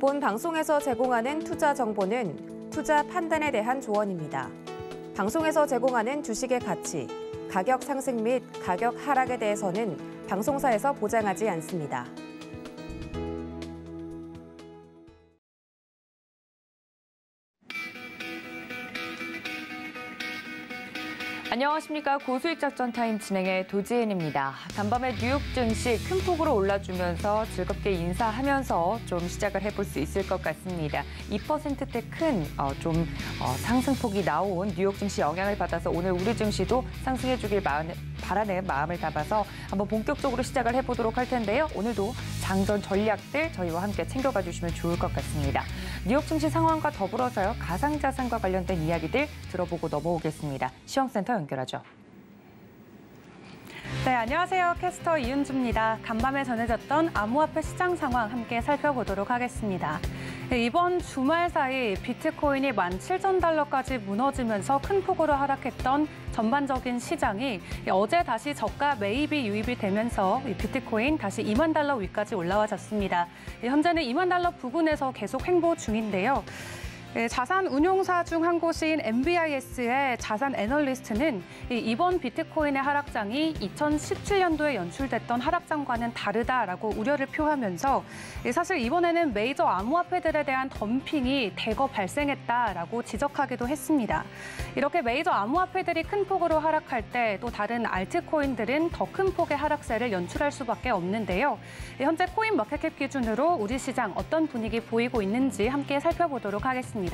본 방송에서 제공하는 투자 정보는 투자 판단에 대한 조언입니다. 방송에서 제공하는 주식의 가치, 가격 상승 및 가격 하락에 대해서는 방송사에서 보장하지 않습니다. 안녕하십니까. 고수익 작전 타임 진행의 도지은입니다. 간밤에 뉴욕 증시 큰 폭으로 올라주면서 즐겁게 인사하면서 좀 시작을 해볼 수 있을 것 같습니다. 2%대 큰 상승폭이 나온 뉴욕 증시 영향을 받아서 오늘 우리 증시도 상승해주길 바라는 마음을 담아서 한번 본격적으로 시작을 해보도록 할 텐데요. 오늘도 장전 전략들 저희와 함께 챙겨가 주시면 좋을 것 같습니다. 뉴욕 증시 상황과 더불어서요. 가상자산과 관련된 이야기들 들어보고 넘어오겠습니다. 시황센터 연결하죠. 네, 안녕하세요. 캐스터 이은주입니다. 간밤에 전해졌던 암호화폐 시장 상황 함께 살펴보도록 하겠습니다. 네, 이번 주말 사이 비트코인이 17,000달러까지 무너지면서 큰 폭으로 하락했던 전반적인 시장이 어제 다시 저가 매입이 유입이 되면서 비트코인 다시 2만 달러 위까지 올라와졌습니다. 현재는 2만 달러 부근에서 계속 횡보 중인데요. 자산 운용사 중 한 곳인 MBIS의 자산 애널리스트는 이번 비트코인의 하락장이 2017년도에 연출됐던 하락장과는 다르다라고 우려를 표하면서 사실 이번에는 메이저 암호화폐들에 대한 덤핑이 대거 발생했다라고 지적하기도 했습니다. 이렇게 메이저 암호화폐들이 큰 폭으로 하락할 때 또 다른 알트코인들은 더 큰 폭의 하락세를 연출할 수밖에 없는데요. 현재 코인 마켓캡 기준으로 우리 시장 어떤 분위기 보이고 있는지 함께 살펴보도록 하겠습니다.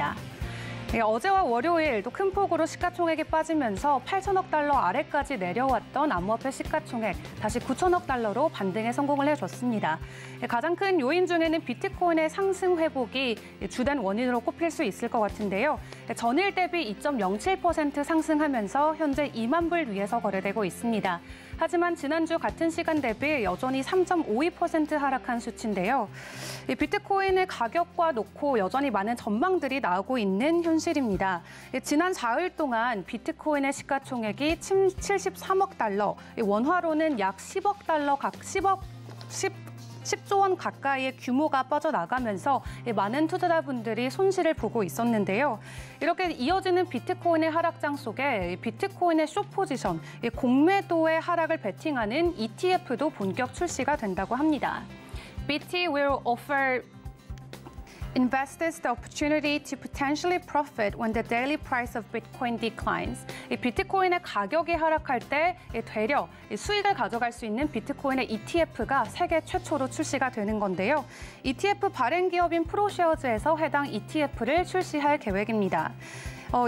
어제와 월요일 또 큰 폭으로 시가총액이 빠지면서 8천억 달러 아래까지 내려왔던 암호화폐 시가총액 다시 9천억 달러로 반등에 성공을 해줬습니다. 가장 큰 요인 중에는 비트코인의 상승 회복이 주된 원인으로 꼽힐 수 있을 것 같은데요. 전일 대비 2.07% 상승하면서 현재 2만 불 위에서 거래되고 있습니다. 하지만 지난주 같은 시간 대비 여전히 3.52% 하락한 수치인데요. 비트코인의 가격과 놓고 여전히 많은 전망들이 나오고 있는 현실입니다. 지난 4일 동안 비트코인의 시가총액이 73억 달러, 원화로는 약 10억 달러, 10조 원 가까이의 규모가 빠져나가면서 많은 투자자분들이 손실을 보고 있었는데요. 이렇게 이어지는 비트코인의 하락장 속에 비트코인의 숏포지션, 공매도의 하락을 베팅하는 ETF도 본격 출시가 된다고 합니다. BT will offer investors the opportunity to potentially profit when the daily price of Bitcoin declines. 비트코인의 가격이 하락할 때 되려 수익을 가져갈 수 있는 비트코인의 ETF가 세계 최초로 출시가 되는 건데요. ETF 발행 기업인 프로쉐어즈에서 해당 ETF를 출시할 계획입니다.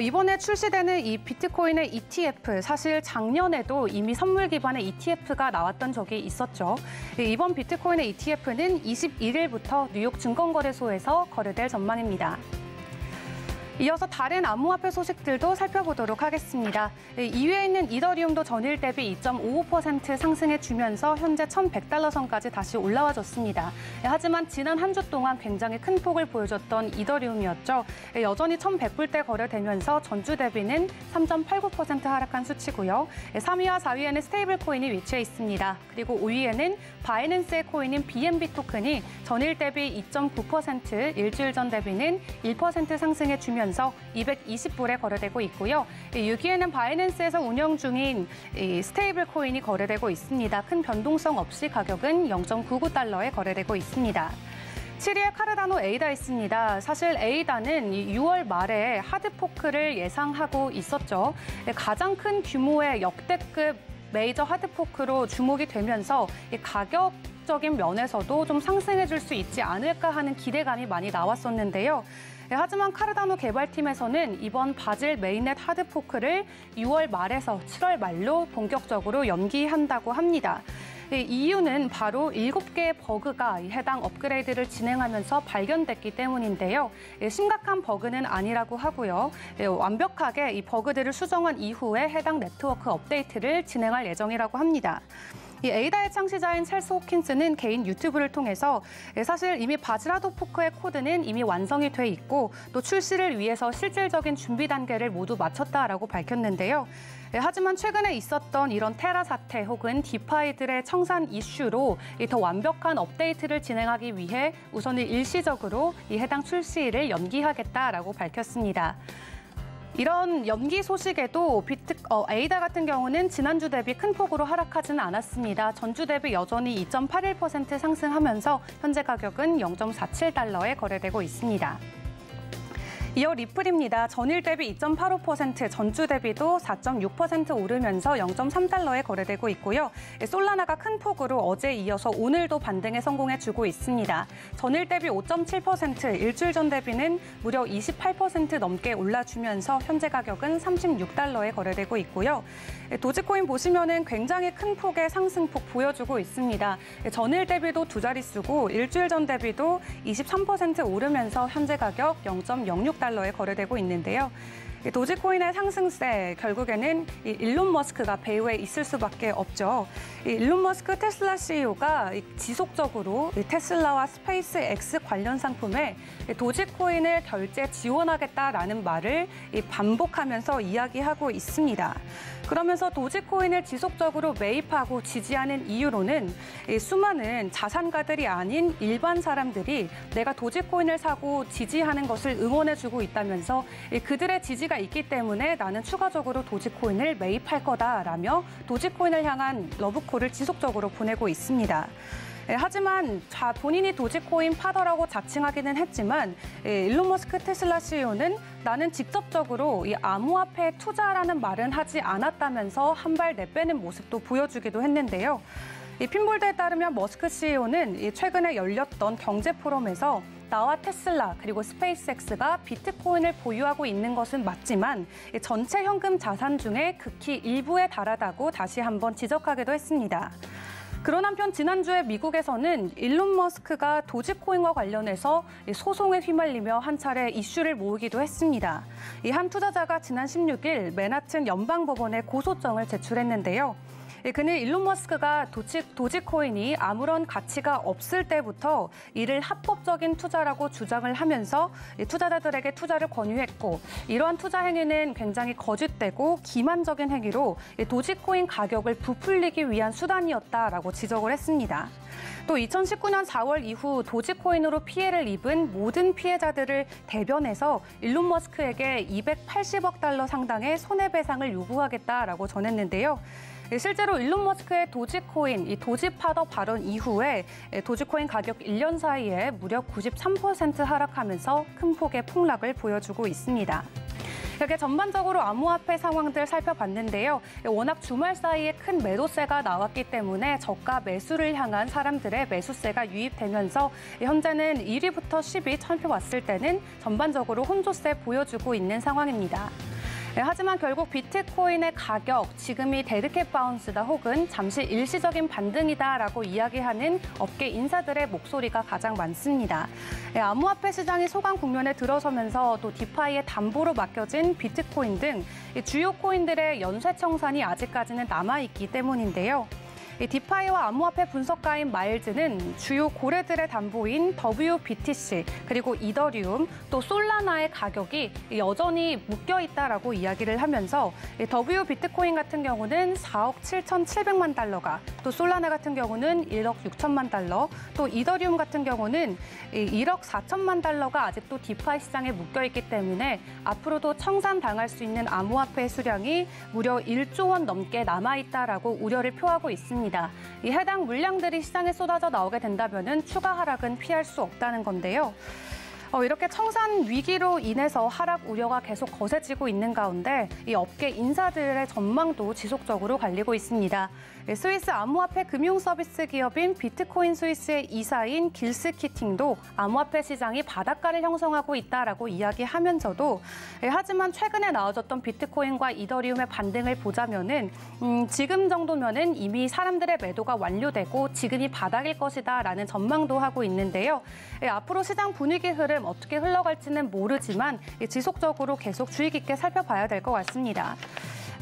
이번에 출시되는 이 비트코인의 ETF, 사실 작년에도 이미 선물 기반의 ETF가 나왔던 적이 있었죠. 이번 비트코인의 ETF는 21일부터 뉴욕 증권거래소에서 거래될 전망입니다. 이어서 다른 암호화폐 소식들도 살펴보도록 하겠습니다. 2위에 있는 이더리움도 전일 대비 2.55% 상승해주면서 현재 1,100달러 선까지 다시 올라와줬습니다. 하지만 지난 한 주 동안 굉장히 큰 폭을 보여줬던 이더리움이었죠. 여전히 1,100불대 거래되면서 전주 대비는 3.89% 하락한 수치고요. 3위와 4위에는 스테이블 코인이 위치해 있습니다. 그리고 5위에는 바이낸스의 코인인 BNB 토큰이 전일 대비 2.9%, 일주일 전 대비는 1% 상승해주면서 220불에 거래되고 있고요. 6위에는 바이낸스에서 운영 중인 스테이블 코인이 거래되고 있습니다. 큰 변동성 없이 가격은 0.99달러에 거래되고 있습니다. 7위에 카르다노 에이다 있습니다. 사실 에이다는 6월 말에 하드포크를 예상하고 있었죠. 가장 큰 규모의 역대급 메이저 하드포크로 주목이 되면서 가격적인 면에서도 좀 상승해줄 수 있지 않을까 하는 기대감이 많이 나왔었는데요. 하지만 카르다노 개발팀에서는 이번 바질 메인넷 하드포크를 6월 말에서 7월 말로 본격적으로 연기한다고 합니다. 이유는 바로 7개의 버그가 해당 업그레이드를 진행하면서 발견됐기 때문인데요. 심각한 버그는 아니라고 하고요. 완벽하게 이 버그들을 수정한 이후에 해당 네트워크 업데이트를 진행할 예정이라고 합니다. 이 에이다의 창시자인 찰스 호킨스는 개인 유튜브를 통해서 사실 이미 바지라도 포크의 코드는 이미 완성이 돼 있고 또 출시를 위해서 실질적인 준비 단계를 모두 마쳤다라고 밝혔는데요. 하지만 최근에 있었던 이런 테라 사태 혹은 디파이들의 청산 이슈로 더 완벽한 업데이트를 진행하기 위해 우선은 일시적으로 이 해당 출시일을 연기하겠다라고 밝혔습니다. 이런 연기 소식에도 에이다 같은 경우는 지난주 대비 큰 폭으로 하락하지는 않았습니다. 전주 대비 여전히 2.81% 상승하면서 현재 가격은 0.47달러에 거래되고 있습니다. 이어 리플입니다. 전일 대비 2.85%, 전주 대비도 4.6% 오르면서 0.3달러에 거래되고 있고요. 솔라나가 큰 폭으로 어제 이어서 오늘도 반등에 성공해주고 있습니다. 전일 대비 5.7%, 일주일 전 대비는 무려 28% 넘게 올라주면서 현재 가격은 36달러에 거래되고 있고요. 도지코인 보시면은 굉장히 큰 폭의 상승폭 보여주고 있습니다. 전일 대비도 두 자릿수고 일주일 전 대비도 23% 오르면서 현재 가격 0.06달러에 거래되고 있는데요. 도지코인의 상승세 결국에는 일론 머스크가 배후에 있을 수밖에 없죠. 일론 머스크 테슬라 CEO가 지속적으로 테슬라와 스페이스 X 관련 상품에 도지코인을 결제 지원하겠다라는 말을 반복하면서 이야기하고 있습니다. 그러면서 도지코인을 지속적으로 매입하고 지지하는 이유로는 수많은 자산가들이 아닌 일반 사람들이 내가 도지코인을 사고 지지하는 것을 응원해주고 있다면서 그들의 지지가 있기 때문에 나는 추가적으로 도지코인을 매입할 거다라며 도지코인을 향한 러브콜을 지속적으로 보내고 있습니다. 하지만 본인이 도지코인 파더라고 자칭하기는 했지만 일론 머스크 테슬라 CEO는 나는 직접적으로 이 암호화폐 투자라는 말은 하지 않았다면서 한 발 내빼는 모습도 보여주기도 했는데요. 이 핀볼드에 따르면 머스크 CEO는 최근에 열렸던 경제 포럼에서 나와 테슬라 그리고 스페이스X가 비트코인을 보유하고 있는 것은 맞지만 전체 현금 자산 중에 극히 일부에 달하다고 다시 한번 지적하기도 했습니다. 그런 한편 지난주에 미국에서는 일론 머스크가 도지코인과 관련해서 소송에 휘말리며 한 차례 이슈를 모으기도 했습니다. 이 한 투자자가 지난 16일 맨하튼 연방법원에 고소장을 제출했는데요. 그는 일론 머스크가 도지코인이 아무런 가치가 없을 때부터 이를 합법적인 투자라고 주장을 하면서 투자자들에게 투자를 권유했고 이러한 투자 행위는 굉장히 거짓되고 기만적인 행위로 도지코인 가격을 부풀리기 위한 수단이었다라고 지적을 했습니다. 또 2019년 4월 이후 도지코인으로 피해를 입은 모든 피해자들을 대변해서 일론 머스크에게 280억 달러 상당의 손해배상을 요구하겠다라고 전했는데요. 실제로 일론 머스크의 도지코인, 이 도지파더 발언 이후에 도지코인 가격 1년 사이에 무려 93% 하락하면서 큰 폭의 폭락을 보여주고 있습니다. 이렇게 전반적으로 암호화폐 상황들 살펴봤는데요. 워낙 주말 사이에 큰 매도세가 나왔기 때문에 저가 매수를 향한 사람들의 매수세가 유입되면서 현재는 1위부터 10위 살펴봤을 때는 전반적으로 혼조세 보여주고 있는 상황입니다. 하지만 결국 비트코인의 가격, 지금이 데드캣 바운스다 혹은 잠시 일시적인 반등이다라고 이야기하는 업계 인사들의 목소리가 가장 많습니다. 암호화폐 시장이 소강 국면에 들어서면서 또 디파이의 담보로 맡겨진 비트코인 등 주요 코인들의 연쇄 청산이 아직까지는 남아있기 때문인데요. 디파이와 암호화폐 분석가인 마일즈는 주요 고래들의 담보인 WBTC 그리고 이더리움 또 솔라나의 가격이 여전히 묶여 있다라고 이야기를 하면서 WBT코인 같은 경우는 4억 7,700만 달러가 또 솔라나 같은 경우는 1억 6천만 달러 또 이더리움 같은 경우는 1억 4천만 달러가 아직도 디파이 시장에 묶여 있기 때문에 앞으로도 청산당할 수 있는 암호화폐 수량이 무려 1조 원 넘게 남아 있다라고 우려를 표하고 있습니다. 이 해당 물량들이 시장에 쏟아져 나오게 된다면 추가 하락은 피할 수 없다는 건데요. 이렇게 청산 위기로 인해서 하락 우려가 계속 거세지고 있는 가운데 이 업계 인사들의 전망도 지속적으로 갈리고 있습니다. 스위스 암호화폐 금융 서비스 기업인 비트코인 스위스의 이사인 길스 키팅도 암호화폐 시장이 바닷가를 형성하고 있다라고 이야기하면서도 하지만 최근에 나와졌던 비트코인과 이더리움의 반등을 보자면은 지금 정도면은 이미 사람들의 매도가 완료되고 지금이 바닥일 것이다라는 전망도 하고 있는데요. 앞으로 시장 분위기 흐름 어떻게 흘러갈지는 모르지만 지속적으로 계속 주의 깊게 살펴봐야 될 것 같습니다.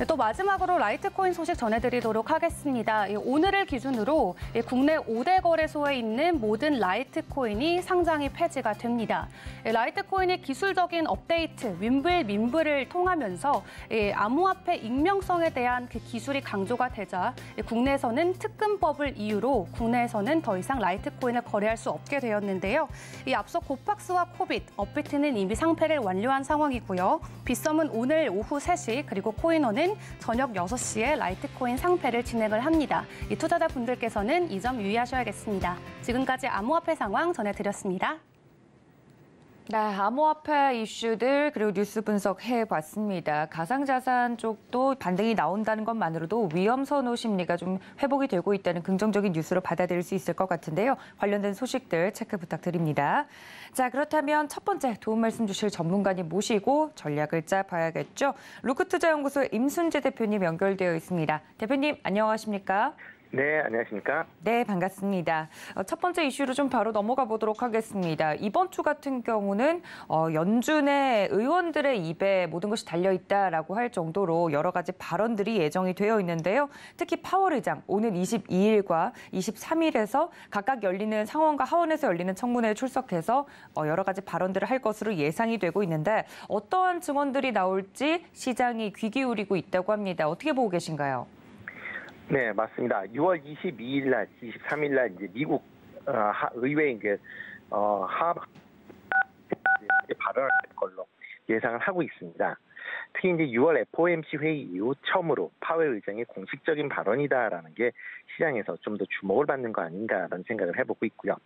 또 마지막으로 라이트코인 소식 전해드리도록 하겠습니다. 오늘을 기준으로 국내 5대 거래소에 있는 모든 라이트코인이 상장이 폐지가 됩니다. 라이트코인이 기술적인 업데이트, 윈블, 민블을 통하면서 암호화폐 익명성에 대한 그 기술이 강조가 되자 국내에서는 특근법을 이유로 국내에서는 더 이상 라이트코인을 거래할 수 없게 되었는데요. 앞서 코팍스와 코빗, 업비트는 이미 상패를 완료한 상황이고요. 빗썸은 오늘 오후 3시 그리고 코인원은 저녁 6시에 라이트코인 상패를 진행을 합니다. 이 투자자분들께서는 이 점 유의하셔야겠습니다. 지금까지 암호화폐 상황 전해드렸습니다. 네, 암호화폐 이슈들 그리고 뉴스 분석해봤습니다. 가상자산 쪽도 반등이 나온다는 것만으로도 위험 선호 심리가 좀 회복이 되고 있다는 긍정적인 뉴스로 받아들일 수 있을 것 같은데요. 관련된 소식들 체크 부탁드립니다. 자, 그렇다면 첫 번째 도움 말씀 주실 전문가님 모시고 전략을 짜봐야겠죠. 루크투자연구소 임순재 대표님 연결되어 있습니다. 대표님 안녕하십니까? 네, 안녕하십니까? 네, 반갑습니다. 첫 번째 이슈로 좀 바로 넘어가 보도록 하겠습니다. 이번 주 같은 경우는 연준의 의원들의 입에 모든 것이 달려있다라고 할 정도로 여러 가지 발언들이 예정이 되어 있는데요. 특히 파월 의장, 오는 22일과 23일에서 각각 열리는 상원과 하원에서 열리는 청문회에 출석해서 여러 가지 발언들을 할 것으로 예상이 되고 있는데 어떠한 증언들이 나올지 시장이 귀 기울이고 있다고 합니다. 어떻게 보고 계신가요? 네, 맞습니다. 6월 22일 날, 23일 날 이제 미국 의회에 발언할 걸로 예상을 하고 있습니다. 특히 이제 6월 FOMC 회의 이후 처음으로 파웰 의장의 공식적인 발언이다라는 게 시장에서 좀 더 주목을 받는 거 아닌가라는 생각을 해보고 있고요.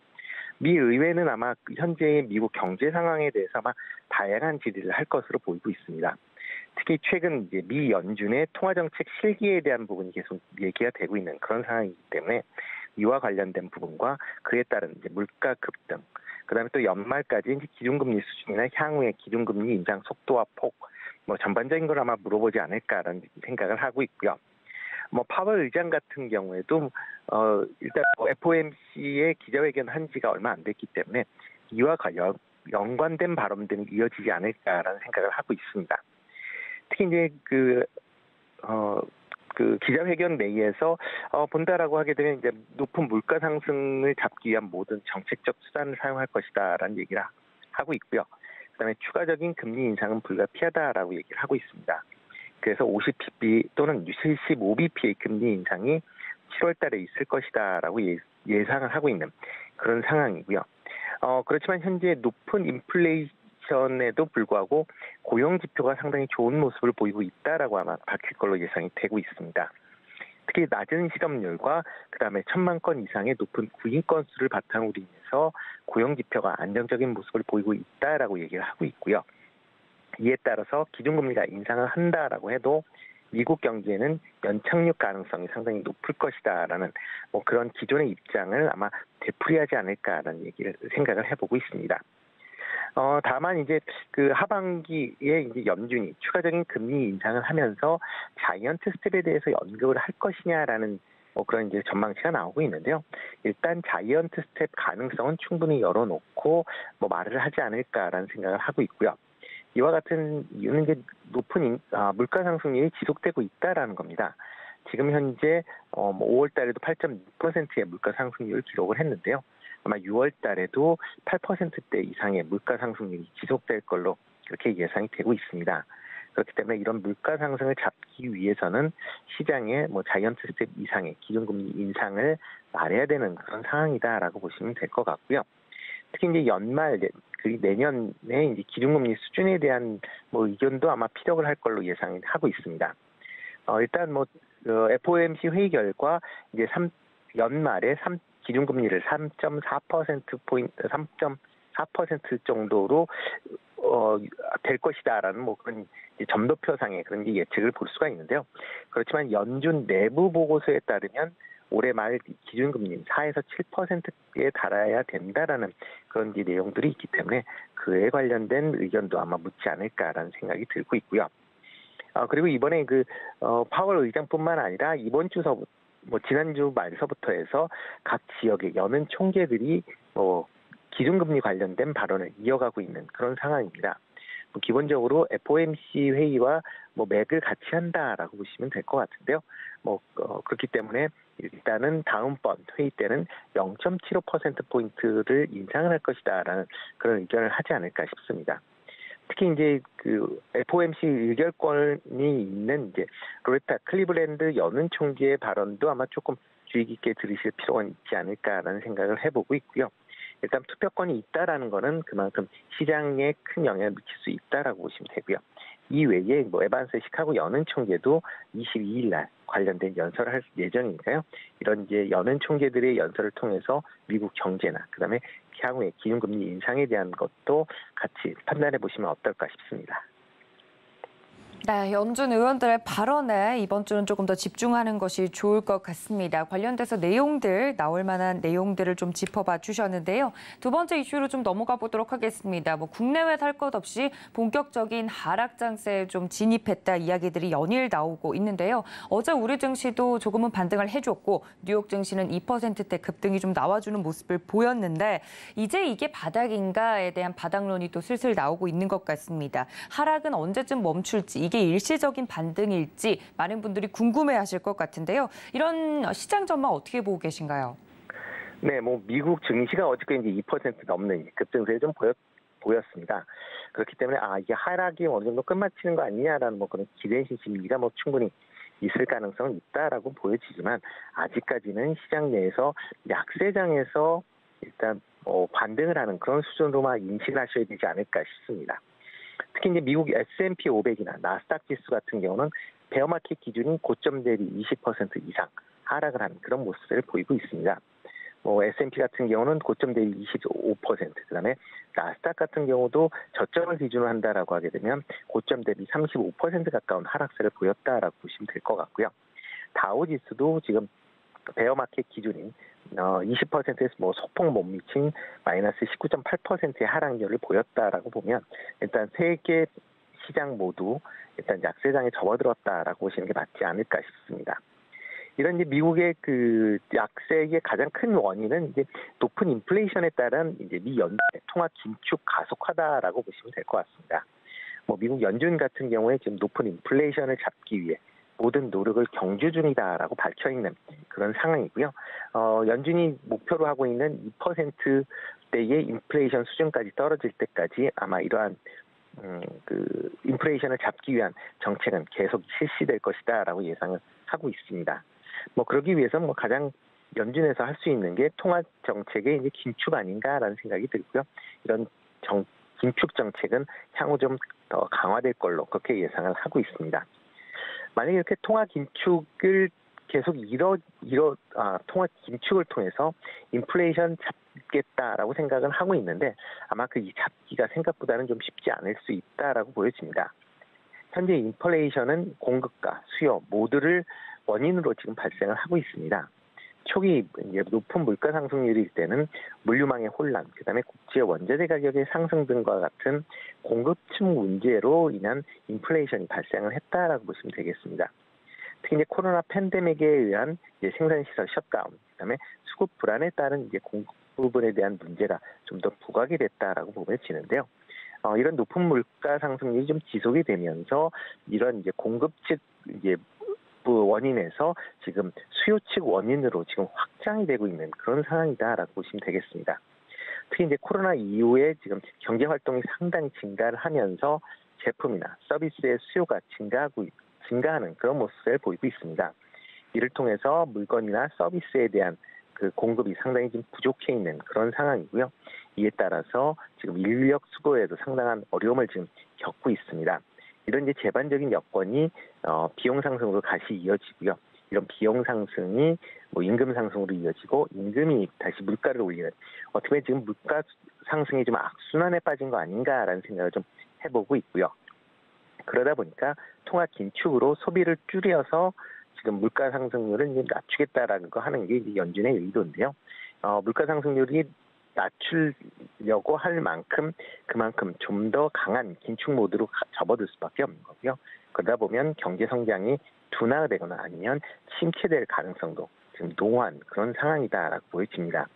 미 의회는 아마 현재의 미국 경제 상황에 대해서 아마 다양한 질의를 할 것으로 보이고 있습니다. 특히 최근 이제 미 연준의 통화정책 실기에 대한 부분이 계속 얘기가 되고 있는 그런 상황이기 때문에 이와 관련된 부분과 그에 따른 이제 물가 급등, 그다음에 또 연말까지 이제 기준금리 수준이나 향후의 기준금리 인상 속도와 폭, 전반적인 걸 아마 물어보지 않을까라는 생각을 하고 있고요. 파월 의장 같은 경우에도 일단 FOMC의 기자회견 한 지가 얼마 안 됐기 때문에 이와 연관된 발언들이 이어지지 않을까라는 생각을 하고 있습니다. 특히 이제 그 기자회견 내에서 본다라고 하게 되면 이제 높은 물가 상승을 잡기 위한 모든 정책적 수단을 사용할 것이다라는 얘기를 하고 있고요. 그다음에 추가적인 금리 인상은 불가피하다라고 얘기를 하고 있습니다. 그래서 50bp 또는 75bp의 금리 인상이 7월 달에 있을 것이다라고 예상을 하고 있는 그런 상황이고요. 그렇지만 현재 높은 인플레이션에도 불구하고 고용 지표가 상당히 좋은 모습을 보이고 있다라고 아마 밝힐 걸로 예상이 되고 있습니다. 특히 낮은 실업률과 그다음에 1,000만 건 이상의 높은 구인 건수를 바탕으로 인해서 고용 지표가 안정적인 모습을 보이고 있다라고 얘기를 하고 있고요. 이에 따라서 기준금리가 인상을 한다라고 해도 미국 경제는 연착륙 가능성이 상당히 높을 것이다라는 그런 기존의 입장을 아마 되풀이하지 않을까라는 생각을 해보고 있습니다. 다만 이제 그 하반기에 이제 연준이 추가적인 금리 인상을 하면서 자이언트 스텝에 대해서 언급을 할 것이냐라는 그런 이제 전망치가 나오고 있는데요. 일단 자이언트 스텝 가능성은 충분히 열어놓고 말을 하지 않을까라는 생각을 하고 있고요. 이와 같은 이유는 이제 높은 물가 상승률이 지속되고 있다라는 겁니다. 지금 현재 5월 달에도 8.6%의 물가 상승률을 기록을 했는데요. 아마 6월 달에도 8%대 이상의 물가 상승률이 지속될 걸로 그렇게 예상이 되고 있습니다. 그렇기 때문에 이런 물가 상승을 잡기 위해서는 시장의 자이언트 스텝 이상의 기준금리 인상을 말해야 되는 그런 상황이다라고 보시면 될 것 같고요. 특히 이제 연말 내년에 이제 기준금리 수준에 대한 의견도 아마 피력을 할 걸로 예상하고 있습니다. 일단 FOMC 회의 결과 이제 연말에 기준금리를 3.4% 정도로 될 것이다라는 그런 점도표상의 그런 예측을 볼 수가 있는데요. 그렇지만 연준 내부 보고서에 따르면 올해 말 기준금리는 4에서 7%에 달아야 된다라는 그런 내용들이 있기 때문에 그에 관련된 의견도 아마 묻지 않을까라는 생각이 들고 있고요. 그리고 이번에 파월 의장뿐만 아니라 이번 주서부터 지난주 말서부터 해서 각 지역의 연은 총재들이 기준금리 관련된 발언을 이어가고 있는 그런 상황입니다. 기본적으로 FOMC 회의와 맥을 같이 한다라고 보시면 될 것 같은데요. 그렇기 때문에 일단은 다음번 회의 때는 0.75%포인트를 인상을 할 것이다라는 그런 의견을 하지 않을까 싶습니다. 특히 이제 그 FOMC 의결권이 있는 이제 로레타 클리블랜드 연은 총재의 발언도 아마 조금 주의 깊게 들으실 필요가 있지 않을까라는 생각을 해보고 있고요. 일단 투표권이 있다라는 거는 그만큼 시장에 큰 영향을 미칠 수 있다라고 보시면 되고요. 이 외에 에반스 시카고 연은 총재도 22일 날 관련된 연설을 할 예정이니까요. 이런 이제 연은 총재들의 연설을 통해서 미국 경제나 그다음에 향후의 기준금리 인상에 대한 것도 같이 판단해 보시면 어떨까 싶습니다. 네, 연준 의원들의 발언에 이번 주는 조금 더 집중하는 것이 좋을 것 같습니다. 관련돼서 나올 만한 내용들을 좀 짚어봐 주셨는데요. 두 번째 이슈로 좀 넘어가 보도록 하겠습니다. 국내외 살 것 없이 본격적인 하락 장세에 좀 진입했다 이야기들이 연일 나오고 있는데요. 어제 우리 증시도 조금은 반등을 해줬고 뉴욕 증시는 2%대 급등이 좀 나와주는 모습을 보였는데 이제 이게 바닥인가에 대한 바닥론이 또 슬슬 나오고 있는 것 같습니다. 하락은 언제쯤 멈출지 이게 일시적인 반등일지 많은 분들이 궁금해하실 것 같은데요. 이런 시장 전망 어떻게 보고 계신가요? 네, 미국 증시가 어저께 이제 2% 넘는 급등세를 좀 보였습니다. 그렇기 때문에 이게 하락이 어느 정도 끝마치는 거 아니냐라는 그런 기대신 심리가 충분히 있을 가능성은 있다라고 보여지지만 아직까지는 시장 내에서 약세장에서 일단 반등을 하는 그런 수준으로만 인식을 하셔야 되지 않을까 싶습니다. 특히 이제 미국 S&P 500이나 나스닥 지수 같은 경우는 베어마켓 기준인 고점 대비 20% 이상 하락을 하는 그런 모습을 보이고 있습니다. S&P 같은 경우는 고점 대비 25%, 그다음에 나스닥 같은 경우도 저점을 기준으로 한다라고 하게 되면 고점 대비 35% 가까운 하락세를 보였다라고 보시면 될 것 같고요. 다우 지수도 지금 베어마켓 기준인 20%에서 소폭 못 미친 마이너스 19.8%의 하락률을 보였다라고 보면 일단 세계 시장 모두 일단 약세장에 접어들었다라고 보시는 게 맞지 않을까 싶습니다. 이런 이제 미국의 그 약세의 가장 큰 원인은 이제 높은 인플레이션에 따른 이제 미 연준의 통화 긴축 가속화다라고 보시면 될 것 같습니다. 미국 연준 같은 경우에 지금 높은 인플레이션을 잡기 위해 모든 노력을 경주 중이다라고 밝혀 있는 그런 상황이고요. 연준이 목표로 하고 있는 2%대의 인플레이션 수준까지 떨어질 때까지 아마 이러한 그 인플레이션을 잡기 위한 정책은 계속 실시될 것이다라고 예상을 하고 있습니다. 그러기 위해서 가장 연준에서 할 수 있는 게 통화 정책의 이제 긴축 아닌가라는 생각이 들고요. 이런 긴축 정책은 향후 좀 더 강화될 걸로 그렇게 예상을 하고 있습니다. 만약에 이렇게 통화 긴축을 계속 통화 긴축을 통해서 인플레이션 잡겠다라고 생각은 하고 있는데 아마 이 잡기가 생각보다는 좀 쉽지 않을 수 있다라고 보여집니다. 현재 인플레이션은 공급과 수요 모두를 원인으로 지금 발생을 하고 있습니다. 초기 이제 높은 물가 상승률일 때는 물류망의 혼란, 그다음에 국제 원자재 가격의 상승 등과 같은 공급층 문제로 인한 인플레이션이 발생을 했다라고 보시면 되겠습니다. 특히 이제 코로나 팬데믹에 의한 이제 생산시설 셧다운, 그다음에 수급 불안에 따른 이제 공급 부분에 대한 문제가 좀 더 부각이 됐다라고 보여지는데요. 이런 높은 물가 상승률이 좀 지속이 되면서 이런 이제 공급 측 이제 원인에서 지금 수요 측 원인으로 지금 확장이 되고 있는 그런 상황이다라고 보시면 되겠습니다. 특히 이제 코로나 이후에 지금 경제 활동이 상당히 증가를 하면서 제품이나 서비스의 수요가 증가하는 그런 모습을 보이고 있습니다. 이를 통해서 물건이나 서비스에 대한 그 공급이 상당히 지금 부족해 있는 그런 상황이고요. 이에 따라서 지금 인력 수급에도 상당한 어려움을 지금 겪고 있습니다. 이런 이제 제반적인 여건이 비용 상승으로 다시 이어지고요. 이런 비용 상승이 임금 상승으로 이어지고 임금이 다시 물가를 올리는 어떻게 보면 지금 물가 상승이 좀 악순환에 빠진 거 아닌가라는 생각을 좀 해보고 있고요. 그러다 보니까 통화 긴축으로 소비를 줄여서 지금 물가 상승률을 이제 낮추겠다라는 거 하는 게 이제 연준의 의도인데요. 물가 상승률이 낮추려고 할 만큼 그만큼 좀 더 강한 긴축 모드로 접어들 수밖에 없는 거고요. 그러다 보면 경제 성장이 둔화되거나 아니면 침체될 가능성도 지금 농후한 그런 상황이다라고 보여집니다.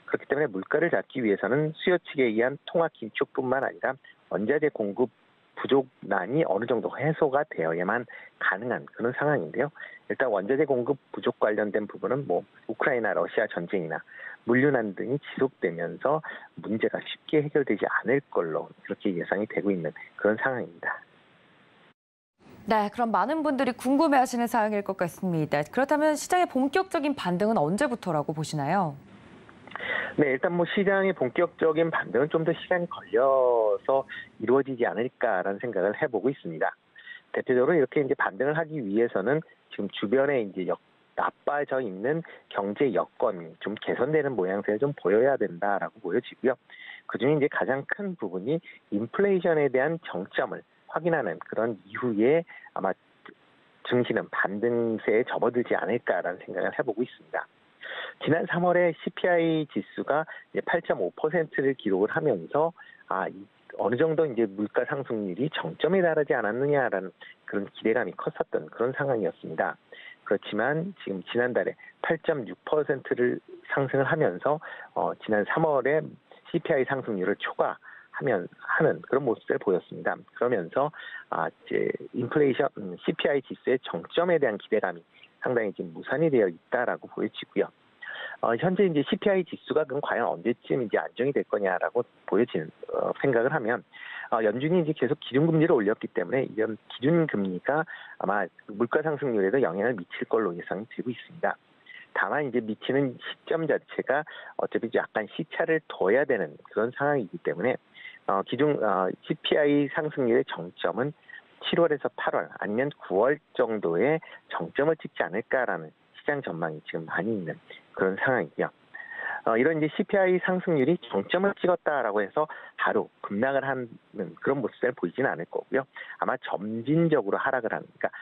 그렇기 때문에 물가를 잡기 위해서는 수요 측에 의한 통화 긴축뿐만 아니라 원자재 공급 부족난이 어느 정도 해소가 되어야만 가능한 그런 상황인데요. 일단 원자재 공급 부족 관련된 부분은 뭐 우크라이나 러시아 전쟁이나 물류난 등이 지속되면서 문제가 쉽게 해결되지 않을 걸로 그렇게 예상이 되고 있는 그런 상황입니다. 네, 그럼 많은 분들이 궁금해하시는 사항일 것 같습니다. 그렇다면 시장의 본격적인 반등은 언제부터라고 보시나요? 네, 일단 뭐 시장의 본격적인 반등은 좀 더 시간이 걸려서 이루어지지 않을까라는 생각을 해보고 있습니다. 대표적으로 이렇게 이제 반등을 하기 위해서는 지금 주변에 이제 나빠져 있는 경제 여건이 좀 개선되는 모양새를 좀 보여야 된다라고 보여지고요. 그중에 이제 가장 큰 부분이 인플레이션에 대한 정점을 확인하는 그런 이후에 아마 증시는 반등세에 접어들지 않을까라는 생각을 해보고 있습니다. 지난 3월에 CPI 지수가 8.5%를 기록을 하면서 어느 정도 이제 물가 상승률이 정점에 달하지 않았느냐라는 그런 기대감이 컸었던 그런 상황이었습니다. 그렇지만 지금 지난달에 8.6%를 상승을 하면서 지난 3월에 CPI 상승률을 초과하는 그런 모습을 보였습니다. 그러면서 이제 인플레이션 CPI 지수의 정점에 대한 기대감이 상당히 지금 무산이 되어 있다라고 보여지고요. 현재 이제 CPI 지수가 그럼 과연 언제쯤 이제 안정이 될 거냐라고 보여지는 생각을 하면 연준이 이제 계속 기준금리를 올렸기 때문에 이런 기준금리가 아마 물가 상승률에도 영향을 미칠 걸로 예상이 되고 있습니다. 다만 이제 미치는 시점 자체가 어차피 약간 시차를 둬야 되는 그런 상황이기 때문에 CPI 상승률의 정점은 7월에서 8월 아니면 9월 정도의 정점을 찍지 않을까라는 시장 전망이 지금 많이 있는 그런 상황이고요. 이런 이제 CPI 상승률이 정점을 찍었다라고 해서 바로 급락을 하는 그런 모습을 보이지는 않을 거고요. 아마 점진적으로 하락을 하는, 그러니까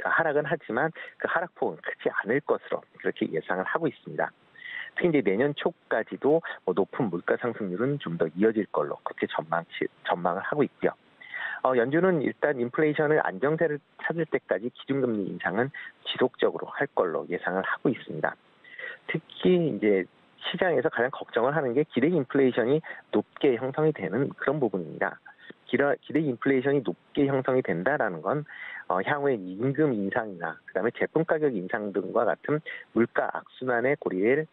하락은 하지만 그 하락폭은 크지 않을 것으로 그렇게 예상을 하고 있습니다. 특히 이제 내년 초까지도 높은 물가 상승률은 좀 더 이어질 걸로 그렇게 전망을 하고 있고요. 연준은 일단 인플레이션을 안정세를 찾을 때까지 기준금리 인상은 지속적으로 할 걸로 예상을 하고 있습니다. 특히 이제 시장에서 가장 걱정을 하는 게 기대 인플레이션이 높게 형성이 되는 그런 부분입니다. 기대 인플레이션이 높게 형성이 된다라는 건 향후에 임금 인상이나 그다음에 제품 가격 인상 등과 같은 물가 악순환의 고리를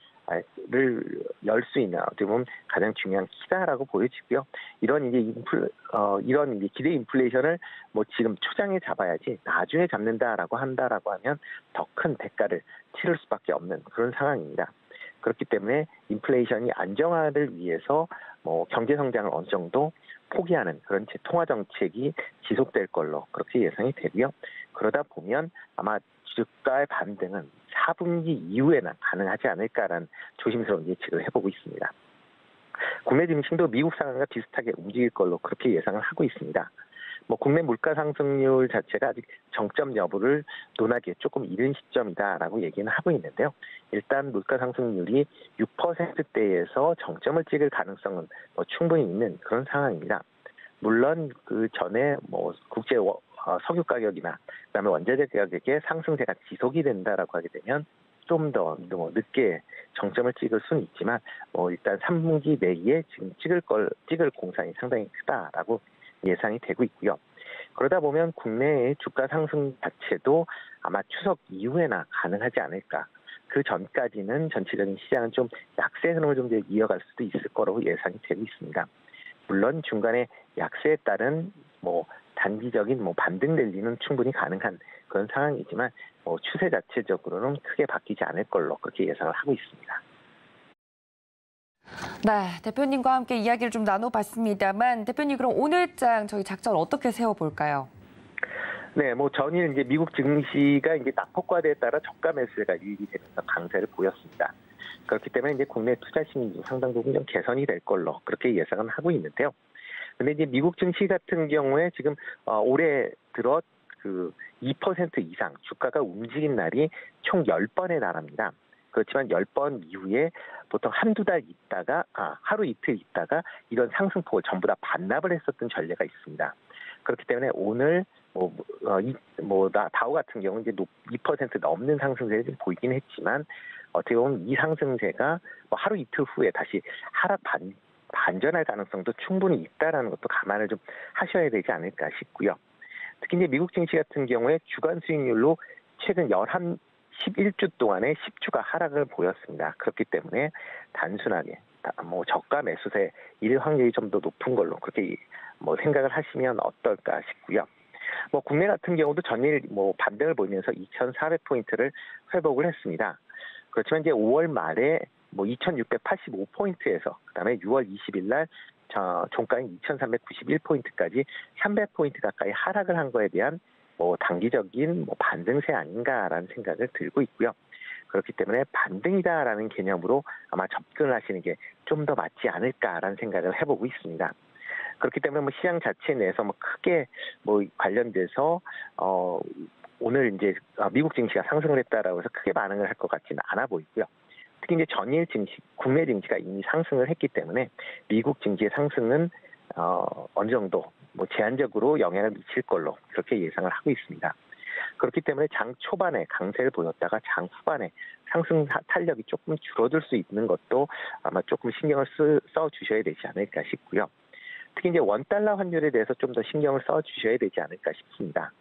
열 수 있는 어떻게 보면 가장 중요한 키다라고 보여지고요. 이런 이제 기대 인플레이션을 뭐 지금 초장에 잡아야지 나중에 잡는다라고 한다라고 하면 더 큰 대가를 치를 수밖에 없는 그런 상황입니다. 그렇기 때문에 인플레이션이 안정화를 위해서 경제 성장을 어느 정도 포기하는 그런 통화 정책이 지속될 걸로 그렇게 예상이 되고요. 그러다 보면 아마 주가의 반등은 4분기 이후에나 가능하지 않을까라는 조심스러운 예측을 해보고 있습니다. 국내 증시도 미국 상황과 비슷하게 움직일 걸로 그렇게 예상을 하고 있습니다. 국내 물가 상승률 자체가 아직 정점 여부를 논하기에 조금 이른 시점이다라고 얘기는 하고 있는데요. 일단 물가 상승률이 6%대에서 정점을 찍을 가능성은 충분히 있는 그런 상황입니다. 물론 그 전에 국제 석유 가격이나 그다음에 원자재 가격의 상승세가 지속이 된다라고 하게 되면 좀 더 늦게 정점을 찍을 수는 있지만 일단 3분기 내에 지금 찍을 공산이 상당히 크다라고 예상이 되고 있고요. 그러다 보면 국내의 주가 상승 자체도 아마 추석 이후에나 가능하지 않을까. 그 전까지는 전체적인 시장은 좀 약세 흐름을 좀 이어갈 수도 있을 거라고 예상이 되고 있습니다. 물론 중간에 약세에 따른 단기적인 반등 랠리는 충분히 가능한 그런 상황이지만 추세 자체적으로는 크게 바뀌지 않을 걸로 그렇게 예상을 하고 있습니다. 네, 대표님과 함께 이야기를 좀 나눠봤습니다만 대표님 그럼 오늘장 저희 작전 어떻게 세워볼까요? 네, 전일 이제 미국 증시가 이제 낙폭과대에 따라 저가 매수가 유입이 되면서 강세를 보였습니다. 그렇기 때문에 이제 국내 투자 심리도 상당 부분 좀 개선이 될 걸로 그렇게 예상은 하고 있는데요. 근데 이제 미국 증시 같은 경우에 지금 올해 들어 그 2% 이상 주가가 움직인 날이 총 10번에 달합니다. 그렇지만 10번 이후에 보통 한두 달 있다가 하루 이틀 있다가 이런 상승폭을 전부 다 반납을 했었던 전례가 있습니다. 그렇기 때문에 오늘 다우 같은 경우 이제 2% 넘는 상승세를 좀 보이긴 했지만 어떻게 보면 이 상승세가 하루 이틀 후에 다시 하락 반전할 가능성도 충분히 있다라는 것도 감안을 좀 하셔야 되지 않을까 싶고요. 특히 이제 미국 증시 같은 경우에 주간 수익률로 최근 11주 동안에 10주가 하락을 보였습니다. 그렇기 때문에 단순하게 뭐 저가 매수세 일 확률이 좀 더 높은 걸로 그렇게 뭐 생각을 하시면 어떨까 싶고요. 뭐 국내 같은 경우도 전일 뭐 반등을 보이면서 2,400포인트를 회복을 했습니다. 그렇지만 이제 5월 말에 뭐 2,685포인트에서 그다음에 6월 20일 날 종가인 2,391포인트까지 300포인트 가까이 하락을 한 거에 대한 뭐 단기적인 뭐 반등세 아닌가라는 생각을 들고 있고요. 그렇기 때문에 반등이다라는 개념으로 아마 접근을 하시는 게 좀 더 맞지 않을까라는 생각을 해보고 있습니다. 그렇기 때문에 뭐 시장 자체 내에서 뭐 크게 뭐 관련돼서 오늘 이제 미국 증시가 상승을 했다라고 해서 크게 반응을 할 것 같지는 않아 보이고요. 특히 이제 전일 증시, 국내 증시가 이미 상승을 했기 때문에 미국 증시의 상승은 어느 정도 뭐 제한적으로 영향을 미칠 걸로 그렇게 예상을 하고 있습니다. 그렇기 때문에 장 초반에 강세를 보였다가 장 후반에 상승 탄력이 조금 줄어들 수 있는 것도 아마 조금 신경을 써 주셔야 되지 않을까 싶고요. 특히 이제 원달러 환율에 대해서 좀 더 신경을 써 주셔야 되지 않을까 싶습니다.